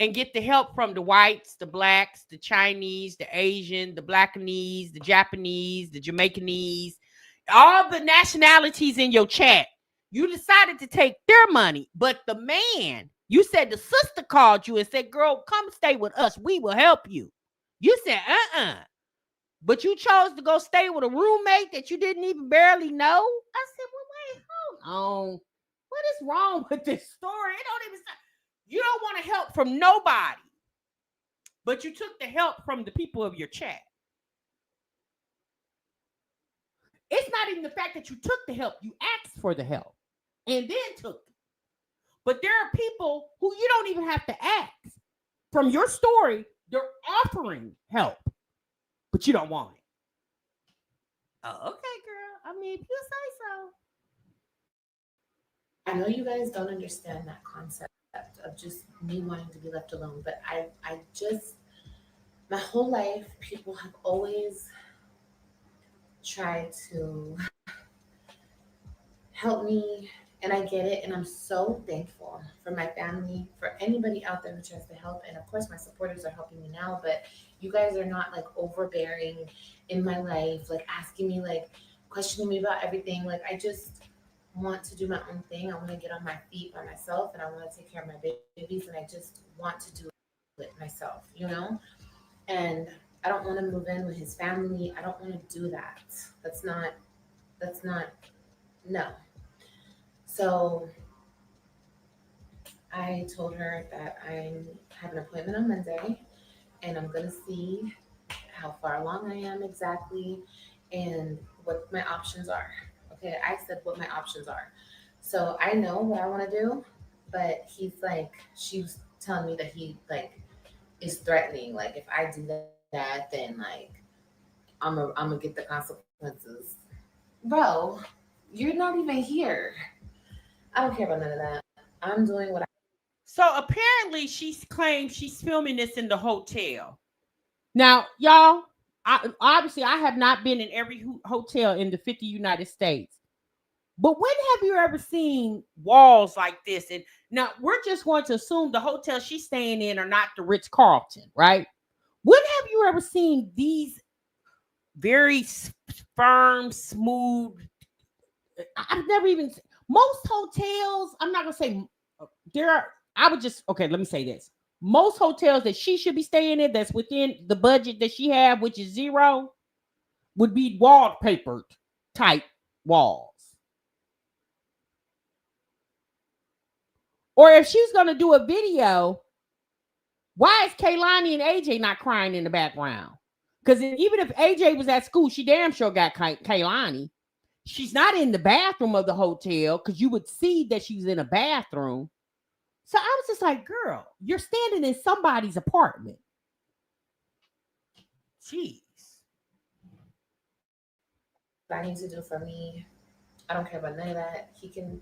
and get the help from the whites, the blacks, the Chinese, the Asian, the Blackanese, the Japanese, the Jamaicanese, all the nationalities in your chat. You decided to take their money, but the man, you said the sister called you and said, girl, come stay with us. We will help you. You said, but you chose to go stay with a roommate that you didn't even barely know. I said, well, wait, hold on. What is wrong with this story? It don't even. You don't want to help from nobody, but you took the help from the people of your chat. It's not even the fact that you took the help. You asked for the help and then took it. But there are people who you don't even have to ask. From your story, they're offering help, but you don't want Oh, okay, girl. I mean, if you say so. I know you guys don't understand that concept of just me wanting to be left alone, but I just, my whole life, people have always tried to help me, and I get it, and I'm so thankful for my family, for anybody out there who tries to help, and of course my supporters are helping me now, but you guys are not like overbearing in my life, like asking me, like questioning me about everything. Like I just want to do my own thing. I want to get on my feet by myself, and I want to take care of my babies, and I just want to do it myself, you know? And I don't want to move in with his family. I don't want to do that. That's not no. So I told her that I have an appointment on Monday and I'm going to see how far along I am exactly and what my options are. Okay, I said what my options are. So I know what I want to do, but he's like, she was telling me that he like is threatening. Like if I do that, then like I'm gonna get the consequences. Bro, you're not even here. I don't care about none of that. I'm doing what So apparently, she claims she's filming this in the hotel. Now, y'all, obviously, I have not been in every hotel in the 50 United States. But when have you ever seen walls like this? And now we're just going to assume the hotel she's staying in are not the Ritz Carlton, right? When have you ever seen these very firm, smooth? I've never even most hotels. I'm not gonna say there are. I would just okay. Let me say this: most hotels that she should be staying in, that's within the budget that she have, which is zero, would be wallpapered type walls. Or if she's gonna do a video, why is Kaylani and AJ not crying in the background? Because even if AJ was at school, she damn sure got Kaylani. She's not in the bathroom of the hotel because you would see that she's in a bathroom. So I was just like, girl, you're standing in somebody's apartment. Jeez. I need to do for me. I don't care about none of that. He can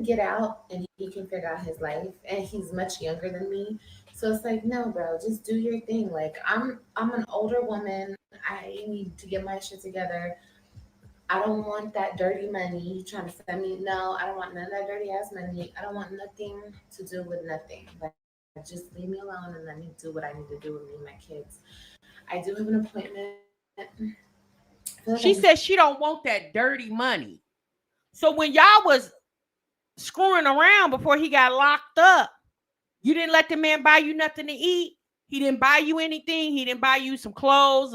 get out and he can figure out his life, and he's much younger than me. So it's like, no, bro, just do your thing. Like I'm an older woman. I need to get my shit together. I don't want that dirty money trying to send me. No, I don't want none of that dirty ass money. I don't want nothing to do with nothing. Like just leave me alone and let me do what I need to do with me and my kids. I do have an appointment. She says she don't want that dirty money. So when y'all was screwing around before he got locked up, you didn't let the man buy you nothing to eat. He didn't buy you anything. He didn't buy you some clothes.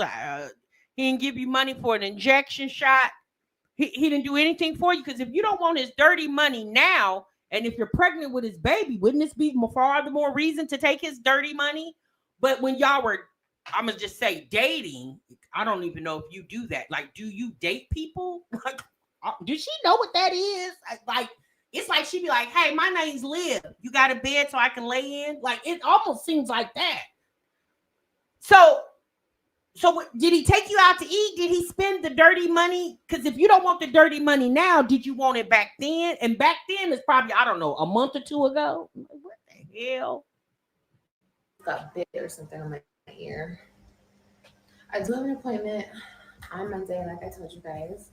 He didn't give you money for an injection shot. He didn't do anything for you, because if you don't want his dirty money now, and if you're pregnant with his baby, wouldn't this be far the more reason to take his dirty money? But when y'all were, I'm gonna just say dating, I don't even know if you do that. Like, do you date people? Like, does she know what that is? Like, it's like she'd be like, "Hey, my name's Liv. You got a bed so I can lay in?" Like, it almost seems like that. So did he take you out to eat? Did he spend the dirty money? Because if you don't want the dirty money now, did you want it back then? And back then is probably, I don't know, a month or two ago. What the hell? Got bit or something on my ear. I do have an appointment on Monday, like I told you guys,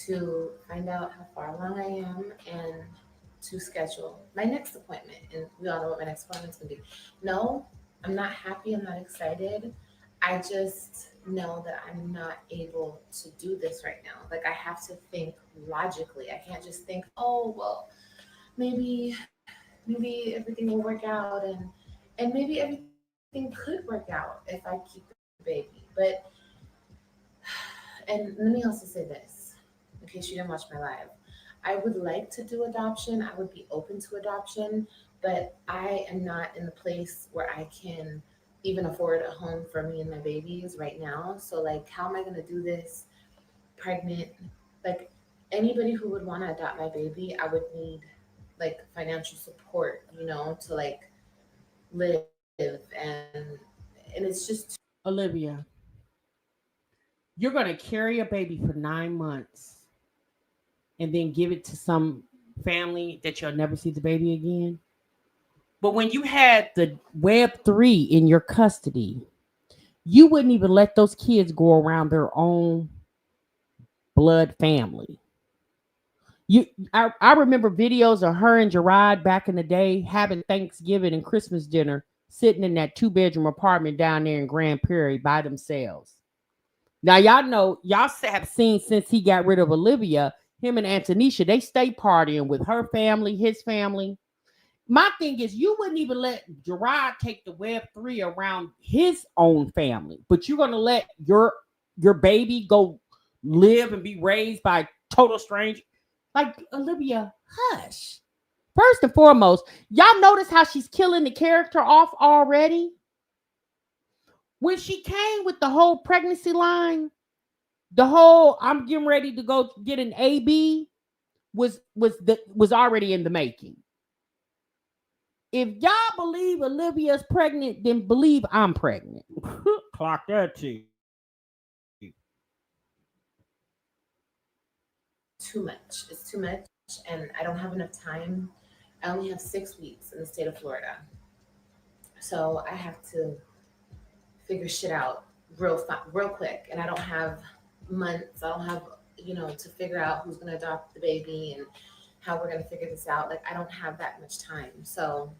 to find out how far along I am and to schedule my next appointment. And we all know what my next appointment's gonna be. No, I'm not happy. I'm not excited. I just know that I'm not able to do this right now. Like I have to think logically. I can't just think, oh well, maybe everything will work out, and maybe everything could work out if I keep the baby. But and let me also say this, in case you didn't watch my live. I would like to do adoption. I would be open to adoption, but I am not in the place where I can even afford a home for me and my babies right now. So like how am I gonna do this pregnant? Like anybody who would want to adopt my baby, I would need like financial support, to like live and it's just Olivia, You're going to carry a baby for 9 months and then give it to some family that you'll never see the baby again. But when you had the Web3 in your custody, you wouldn't even let those kids go around their own blood family. I remember videos of her and Gerard back in the day having Thanksgiving and Christmas dinner sitting in that 2-bedroom apartment down there in Grand Prairie by themselves. Now, y'all know, y'all have seen since he got rid of Olivia, him and Antonisha, they stay partying with her family, his family. My thing is, you wouldn't even let Gerard take the Web3 around his own family, but you're going to let your baby go live and be raised by total strangers. Like, Olivia, hush. First and foremost, y'all notice how she's killing the character off already? When she came with the whole pregnancy line, the whole I'm getting ready to go get an AB was already in the making. If y'all believe Olivia's pregnant, then believe I'm pregnant. Clock that too. Too much. It's too much, and I don't have enough time. I only have 6 weeks in the state of Florida, so I have to figure shit out real quick, and I don't have months. I don't have to figure out who's going to adopt the baby and how we're going to figure this out. Like, I don't have that much time. So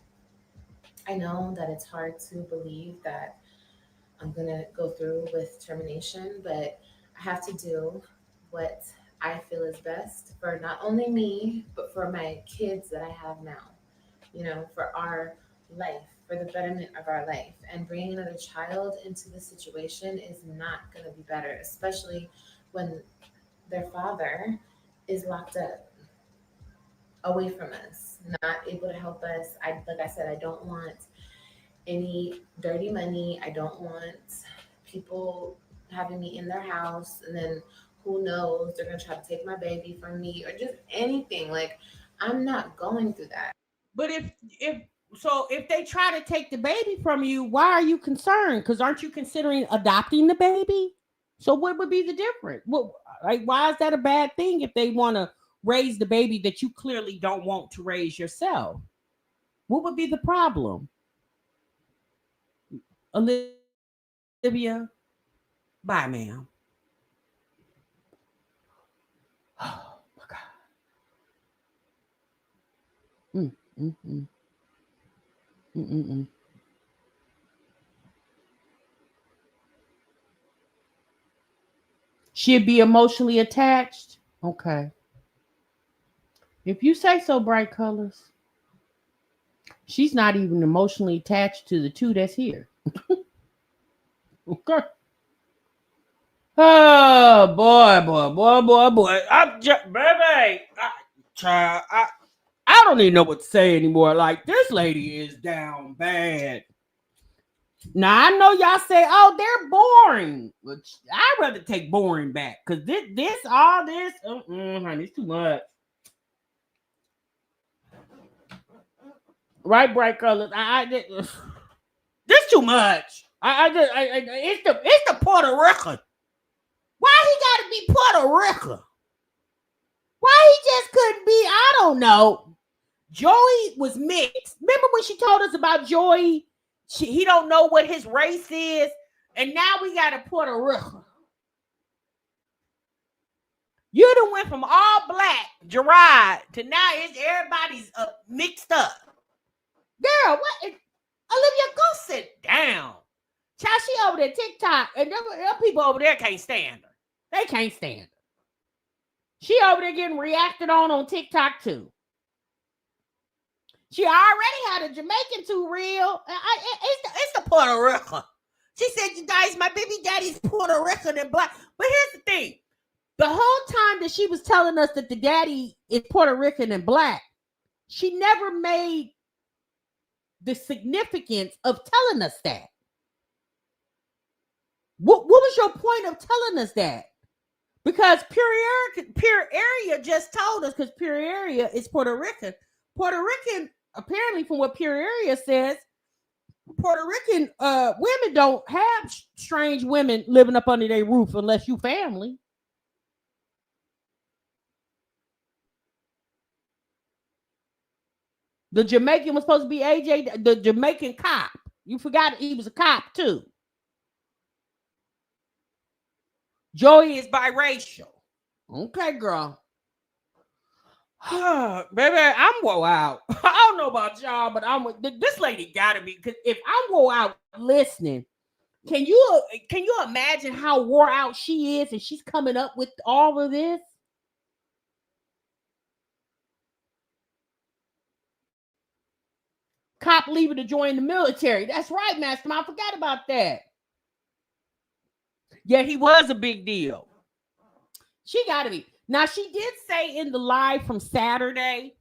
I know that it's hard to believe that I'm going to go through with termination, but I have to do what I feel is best for not only me, but for my kids that I have now, for our life, for the betterment of our life. And bringing another child into this situation is not going to be better, especially when their father is locked up, away from us, not able to help us. Like I said, I don't want any dirty money. I don't want people having me in their house, and then who knows, they're going to try to take my baby from me or just anything. Like, I'm not going through that. But if they try to take the baby from you, why are you concerned? Because aren't you considering adopting the baby? So what would be the difference? Well, like, why is that a bad thing if they want to raise the baby that you clearly don't want to raise yourself? What would be the problem? Olivia, bye, ma'am. Oh my God. Mm-mm-mm. She'd be emotionally attached. Okay. If you say so, Bright Colors. She's not even emotionally attached to the two that's here. Okay. Oh boy. I'm just, baby. Child, I don't even know what to say anymore. Like, this lady is down bad. Now I know y'all say, "Oh, they're boring," but I'd rather take boring back because all this, honey, it's too much. Right, Bright Colors. This too much. It's the Puerto Rican. Why he gotta be Puerto Rican? Why he just couldn't be? I don't know. Joey was mixed. Remember when she told us about Joey? He don't know what his race is, and now we got a Puerto Rican. You done went from all black Gerard to now everybody's mixed up. Girl, what? Olivia, go sit down. Child, she over there TikTok, and them people over there can't stand her. They can't stand her. She over there getting reacted on TikTok too. She already had a Jamaican too real. It's the Puerto Rican. She said, "You guys, my baby daddy's Puerto Rican and black." But here's the thing. The whole time that she was telling us that the daddy is Puerto Rican and black, she never made the significance of telling us that. What was your point of telling us that? Because Pure Area just told us, because Pure Area is Puerto Rican. Puerto Rican, apparently from what Pure Area says, Puerto Rican women don't have strange women living up under their roof unless you family. The Jamaican was supposed to be AJ, the Jamaican cop. You forgot he was a cop too. Joey is biracial. Okay, girl. Baby, I'm go out. I don't know about y'all, but this lady gotta be, because if I'm go out listening, can you imagine how wore out she is and she's coming up with all of this? Cop leaving to join the military. That's right, Master. I forgot about that. Yeah, he was a big deal. She gotta be. Now, she did say in the live from Saturday,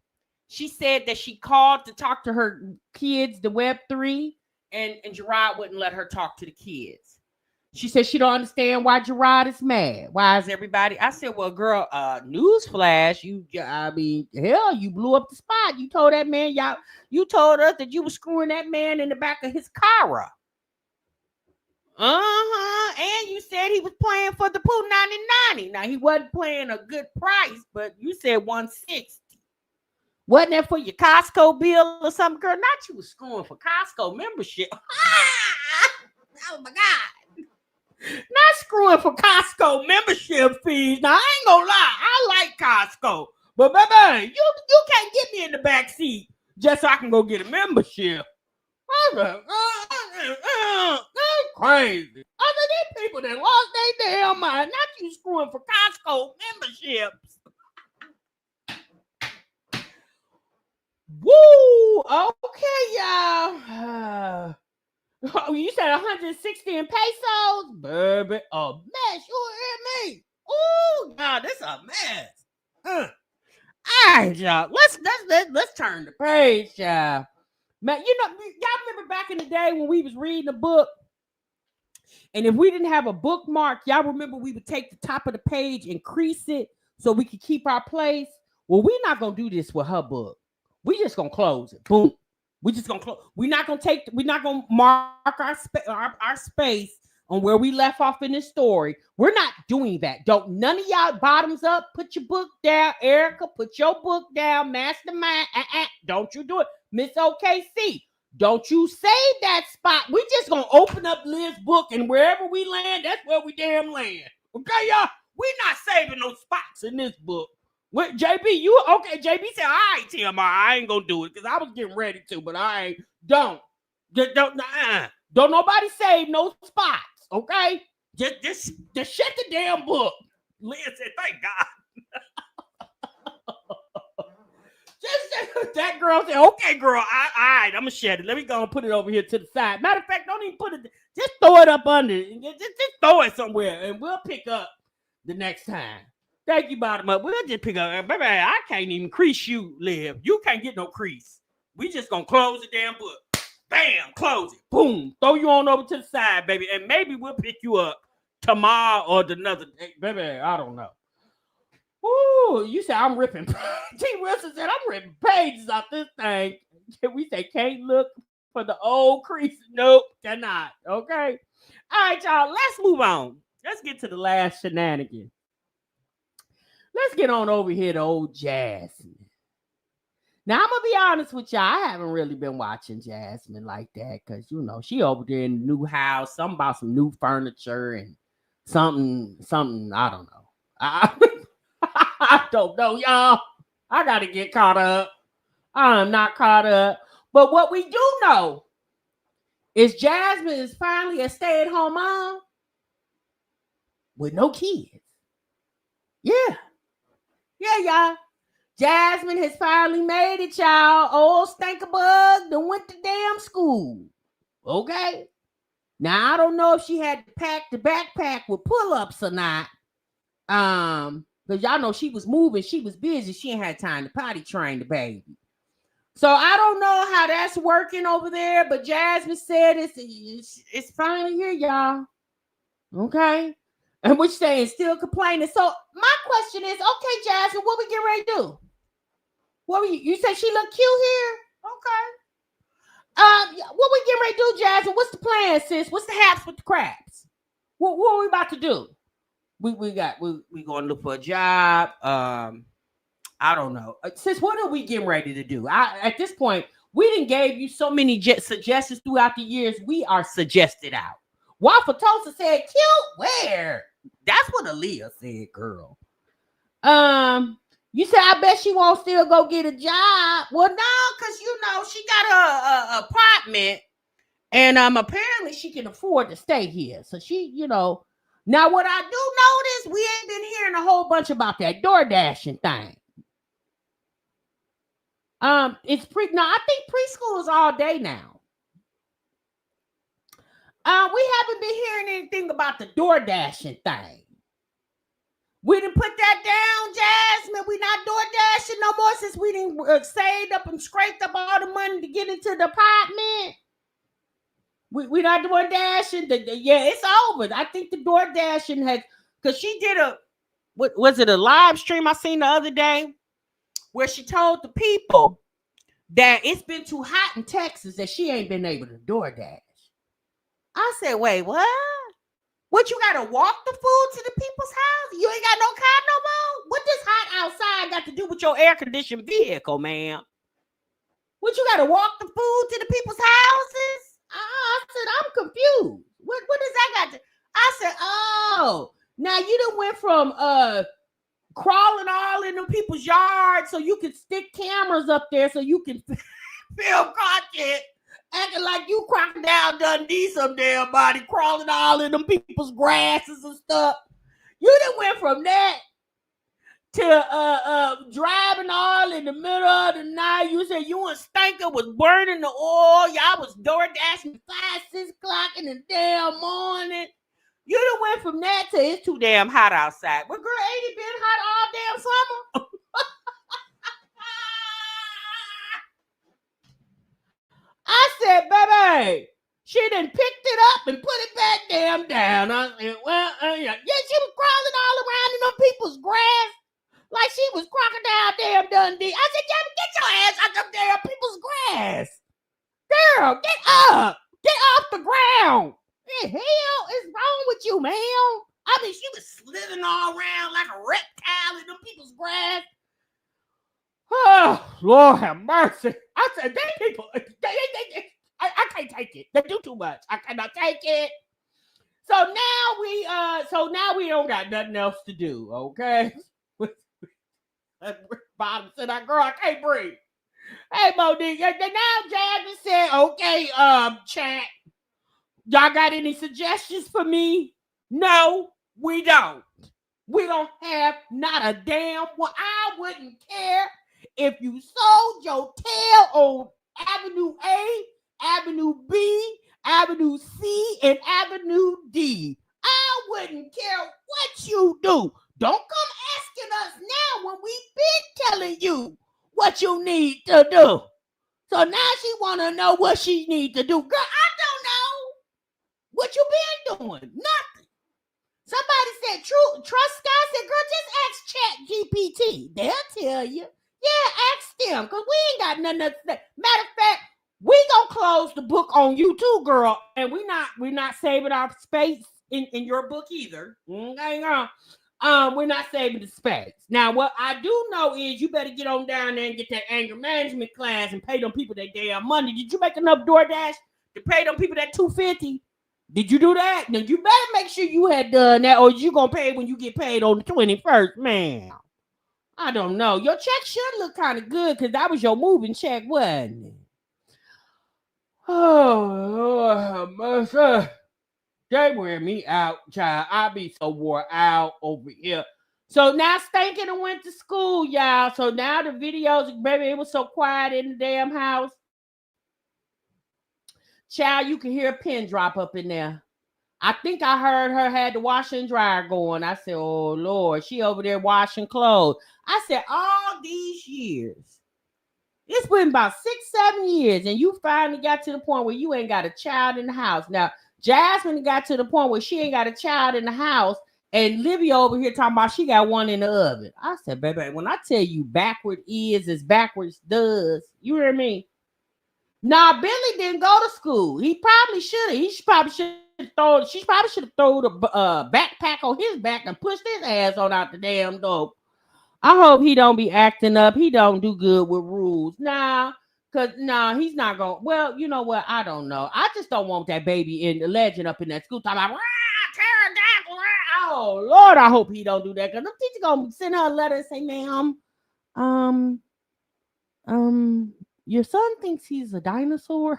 she said that she called to talk to her kids, the Web3, and Gerard wouldn't let her talk to the kids. She said she don't understand why Gerard is mad. Why is everybody? I said, well, girl, newsflash, hell, you blew up the spot. You told that man, you told us that you were screwing that man in the back of his car. And you said he was playing for the Pooh 90. Now, he wasn't playing a good price, but you said 160. Wasn't that for your Costco bill or something, girl? Not you was screwing for Costco membership. Oh my God. Not screwing for Costco membership fees. Now, I ain't gonna lie. I like Costco. But baby, you can't get me in the back seat just so I can go get a membership. That's crazy. Other than people that lost their damn mind, not you screwing for Costco memberships. Woo! Okay, y'all. You said 160 in pesos, baby. A mess. You hear me? Oh, God, this a mess. All right, y'all. Let's turn the page, y'all. Man, y'all remember back in the day when we was reading a book, and if we didn't have a bookmark, y'all remember we would take the top of the page and crease it so we could keep our place? Well, we're not gonna do this with her book. We just gonna close it. Boom. We just gonna close. We're not gonna mark our space on where we left off in this story. We're not doing that. Don't none of y'all bottoms up. Put your book down, Erica. Put your book down, Mastermind. Don't you do it, Miss OKC. Don't you save that spot. We just gonna open up Liz's book, and wherever we land, that's where we damn land. Okay, y'all. We not saving no spots in this book. What, JB, you okay? JB said, all right, TMR, I ain't gonna do it because I was getting ready to, but I ain't. Don't nobody save no spots, okay? Just shut the damn book. Liz said, thank God. That girl said, okay, girl, all right, I'm gonna shut it. Let me go and put it over here to the side. Matter of fact, don't even put it, just throw it up under. Just throw it somewhere, and we'll pick up the next time. Thank you, bottom up. We'll just pick up. Baby, I can't even crease you, Liv. You can't get no crease. We just gonna close the damn book. Bam, close it. Boom. Throw you on over to the side, baby. And maybe we'll pick you up tomorrow or another day. Baby, I don't know. Ooh, you said I'm ripping. T. Wilson said I'm ripping pages off this thing. We say can't look for the old crease. Nope, cannot. Okay. All right, y'all. Let's move on. Let's get to the last shenanigan. Let's get on over here to old Jasmine. Now, I'm going to be honest with y'all. I haven't really been watching Jasmine like that because, she over there in the new house, something about some new furniture and something, I don't know. I don't know, y'all. I got to get caught up. I'm not caught up. But what we do know is Jasmine is finally a stay-at-home mom with no kids. Yeah. Yeah, y'all. Jasmine has finally made it, y'all. Old Stankerbug done went to damn school. Okay? Now, I don't know if she had to pack the backpack with pull-ups or not. Because y'all know she was moving. She was busy. She ain't had time to potty train the baby. So, I don't know how that's working over there, but Jasmine said it's finally here, y'all. Okay? And which saying still complaining. So my question is, okay, Jasmine, what we getting ready to do? What were you said she looked cute here? Okay. What we getting ready to do, Jasmine? What's the plan, sis? What's the haps with the craps? What are we about to do? We going to look for a job. I don't know. Sis, what are we getting ready to do? At this point, we didn't gave you so many suggestions throughout the years. We are suggested out. Waffle Toaster said, "Cute, where?" That's what Aaliyah said, girl. You said, I bet she won't still go get a job. Well, no, because she got a apartment, and apparently she can afford to stay here. So she, now what I do notice, we ain't been hearing a whole bunch about that door dashing thing. It's I think preschool is all day now. We haven't been hearing anything about the door dashing thing. We didn't put that down, Jasmine. We not door dashing no more since we didn't saved up and scraped up all the money to get into the apartment. We not door dashing. Yeah, it's over. I think the door dashing has, because she did what was it, a live stream I seen the other day where she told the people that it's been too hot in Texas that she ain't been able to door dash. I said, wait, what? What, you gotta walk the food to the people's house? You ain't got no car no more? What does hot outside got to do with your air-conditioned vehicle, ma'am? What, you gotta walk the food to the people's houses? I said, I'm confused. What does that got to? I said, oh, now you done went from crawling all in the people's yards so you can stick cameras up there so you can film content, acting like you Crocodile Dundee some damn body, crawling all in them people's grasses and stuff. You done went from that to driving all in the middle of the night. You said you and Stanker was burning the oil. Y'all was door dashing 5, 6 o'clock in the damn morning. You done went from that to it's too damn hot outside. But girl, ain't it been hot all damn summer? I said, baby, she done picked it up and put it back damn down. I said, well, yeah, she was crawling all around in them people's grass like she was Crocodile damn Dundee. I said, Jasmine, get your ass out them damn people's grass. Girl, get up. Get off the ground. What the hell is wrong with you, ma'am? I mean, she was slithering all around like a reptile in them people's grass. Oh, Lord have mercy. I said, they people, I can't take it. They do too much. I cannot take it. So now we don't got nothing else to do, okay? Bottom said, that girl, I can't breathe. Hey, Monique, now Jasmine said, okay, chat, y'all got any suggestions for me? No, we don't. We don't have not a damn one. I wouldn't care if you sold your tail on Avenue A, Avenue B, Avenue C, and Avenue D. I wouldn't care what you do. Don't come asking us now when we've been telling you what you need to do. So now she want to know what she need to do. Girl, I don't know what you been doing. Nothing. Somebody said, Trust Sky said, girl, just ask Chat GPT. They'll tell you. Yeah, ask them, because we ain't got nothing to say. Matter of fact, we gonna close the book on you too, girl. And we're not saving our space in your book either. Okay, we're not saving the space. Now, what I do know is you better get on down there and get that anger management class and pay them people that damn money. Did you make enough DoorDash to pay them people that $250? Did you do that? Now you better make sure you had done that, or you gonna pay when you get paid on the 21st, man. I don't know. Your check should look kind of good because that was your moving check, wasn't it? Oh, Lord, they wear me out, child. I be so wore out over here. So now Stankin' and went to school, y'all. So now the videos, baby, it was so quiet in the damn house. Child, you can hear a pin drop up in there. I think I heard her had the washer and dryer going. I said, oh, Lord, she over there washing clothes. I said, all these years, it's been about 6-7 years, and you finally got to the point where you ain't got a child in the house. Now, Jasmine got to the point where she ain't got a child in the house, and Livia over here talking about she got one in the oven. I said, baby, when I tell you backward is as backwards does, you hear me? Nah, Billy didn't go to school. He probably should have. She probably should have thrown the backpack on his back and pushed his ass on out the damn door. I hope he don't be acting up. He don't do good with rules. He's not going. Well, you know what? I don't know. I just don't want that baby in the legend up in that school talking about pterodactyl. Oh Lord, I hope he don't do that. Cause the teacher gonna send her a letter and say, "Ma'am, your son thinks he's a dinosaur."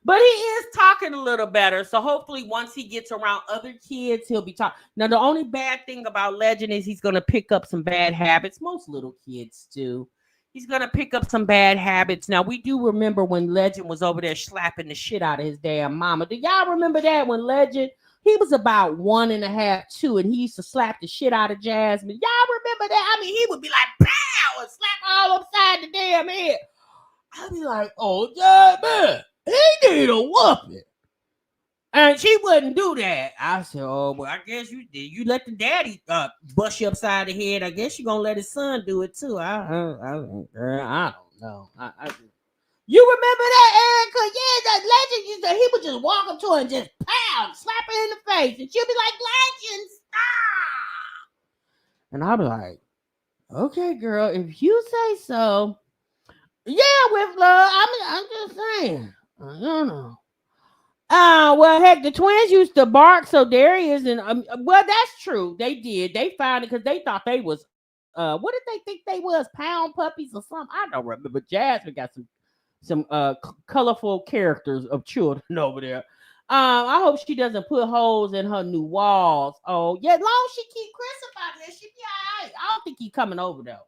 But he is talking a little better. So hopefully once he gets around other kids, he'll be talking. Now, the only bad thing about Legend is he's going to pick up some bad habits. Most little kids do. He's going to pick up some bad habits. Now, we do remember when Legend was over there slapping the shit out of his damn mama. Do y'all remember that when Legend, he was about 1.5, 2, and he used to slap the shit out of Jasmine? Y'all remember that? I mean, he would be like, pow, and slap all upside the damn head. I'd be like, oh, Jasmine, he need a whooping. And she wouldn't do that. I said, oh, well, I guess you did. You let the daddy bust you upside the head. I guess you're going to let his son do it, too. I don't know. You remember that, Erica? Yeah, that Legend used to, he would just walk up to her and just pow, slap her in the face. And she'll be like, Legend, stop. And I'll be like, okay, girl, if you say so. Yeah, with love. I'm just saying. I don't know. Well, heck, the twins used to bark, so Darius and well, that's true. They did. They found it because they thought they was what did they think they was? Pound puppies or something? I don't remember. Jasmine got some colorful characters of children over there. I hope she doesn't put holes in her new walls. Oh, yeah, as long as she keep Chris about there, she be all right. I don't think he's coming over though.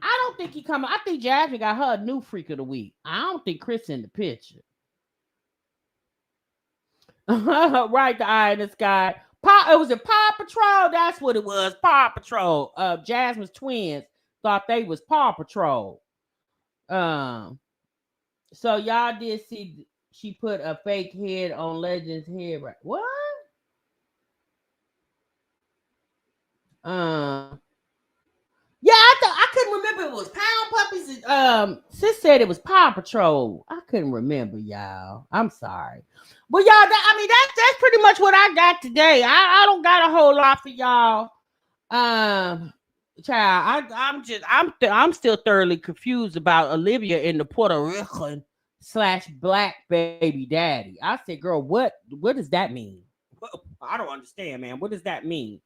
I don't think he coming. I think Jasmine got her a new freak of the week. I don't think Chris in the picture. Right, the eye in the sky. It was a Paw Patrol. That's what it was. Paw Patrol. Jasmine's twins thought they was Paw Patrol. So y'all did see she put a fake head on Legend's head, right? What? Yeah, I couldn't remember it was Pound Puppies. Sis said it was Paw Patrol. I couldn't remember, y'all. I'm sorry. But y'all, that's pretty much what I got today. I don't got a whole lot for y'all. Child, I'm still thoroughly confused about Olivia and the Puerto Rican / black baby daddy. I said, girl, what does that mean? I don't understand, man. What does that mean?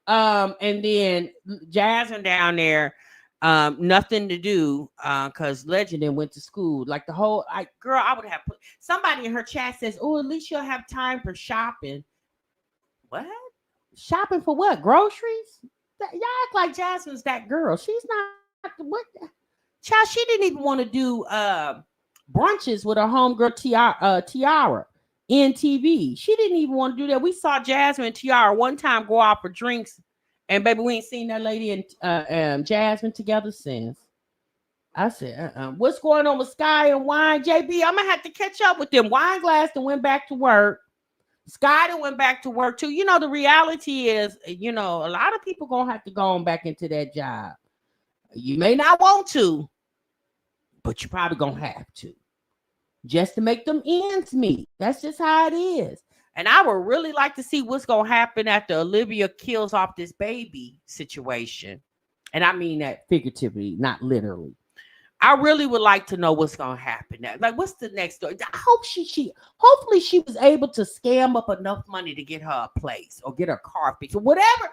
And then Jasmine down there, nothing to do, because Legend then went to school. Like the whole, girl, I would have put somebody in her chat says, oh, at least you'll have time for shopping. What? Shopping for what? Groceries? Y'all act like Jasmine's that girl. She's not. What? Child, she didn't even want to do brunches with her homegirl Tiara. In TV. She didn't even want to do that. We saw Jasmine and Tiara one time go out for drinks, and baby, we ain't seen that lady and Jasmine together since. I said, what's going on with Sky and Wine? JB, I'm gonna have to catch up with them. Wine Glass and went back to work. Sky went back to work too. You know, the reality is, a lot of people gonna have to go on back into that job. You may not want to, but you probably gonna have to. Just to make them ends meet. That's just how it is. And I would really like to see what's going to happen after Olivia kills off this baby situation. And I mean that figuratively, not literally. I really would like to know what's going to happen. Like, what's the next story? I hope hopefully she was able to scam up enough money to get her a place or get her car fixed or whatever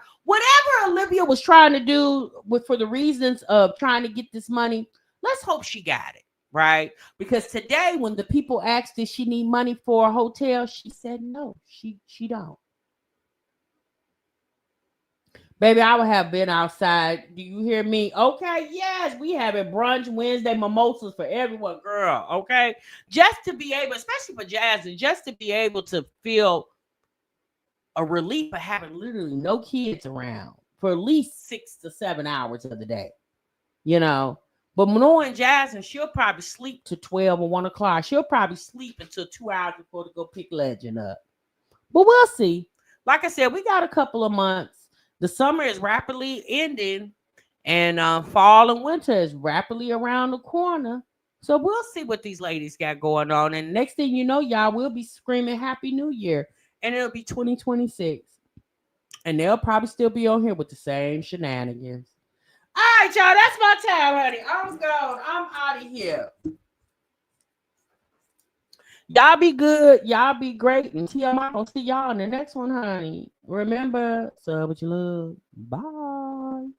Olivia was trying to do for the reasons of trying to get this money. Let's hope she got it. Right? Because today, when the people asked if she need money for a hotel, she said no, she don't. Baby, I would have been outside. Do you hear me? Okay, yes, we having brunch Wednesday, mimosas for everyone, girl. Okay, just to be able, especially for Jasmine, just to be able to feel a relief of having literally no kids around for at least 6 to 7 hours of the day. But knowing Jasmine, she'll probably sleep to 12 or 1 o'clock. She'll probably sleep until 2 hours before to go pick Legend up. But we'll see. Like I said, we got a couple of months. The summer is rapidly ending, and fall and winter is rapidly around the corner. So we'll see what these ladies got going on. And next thing you know, y'all will be screaming Happy New Year. And it'll be 2026. And they'll probably still be on here with the same shenanigans. All right, y'all. That's my time, honey. I'm gone. I'm out of here. Y'all be good. Y'all be great. And TMI, I'll see y'all in the next one, honey. Remember, sub what you love. Bye.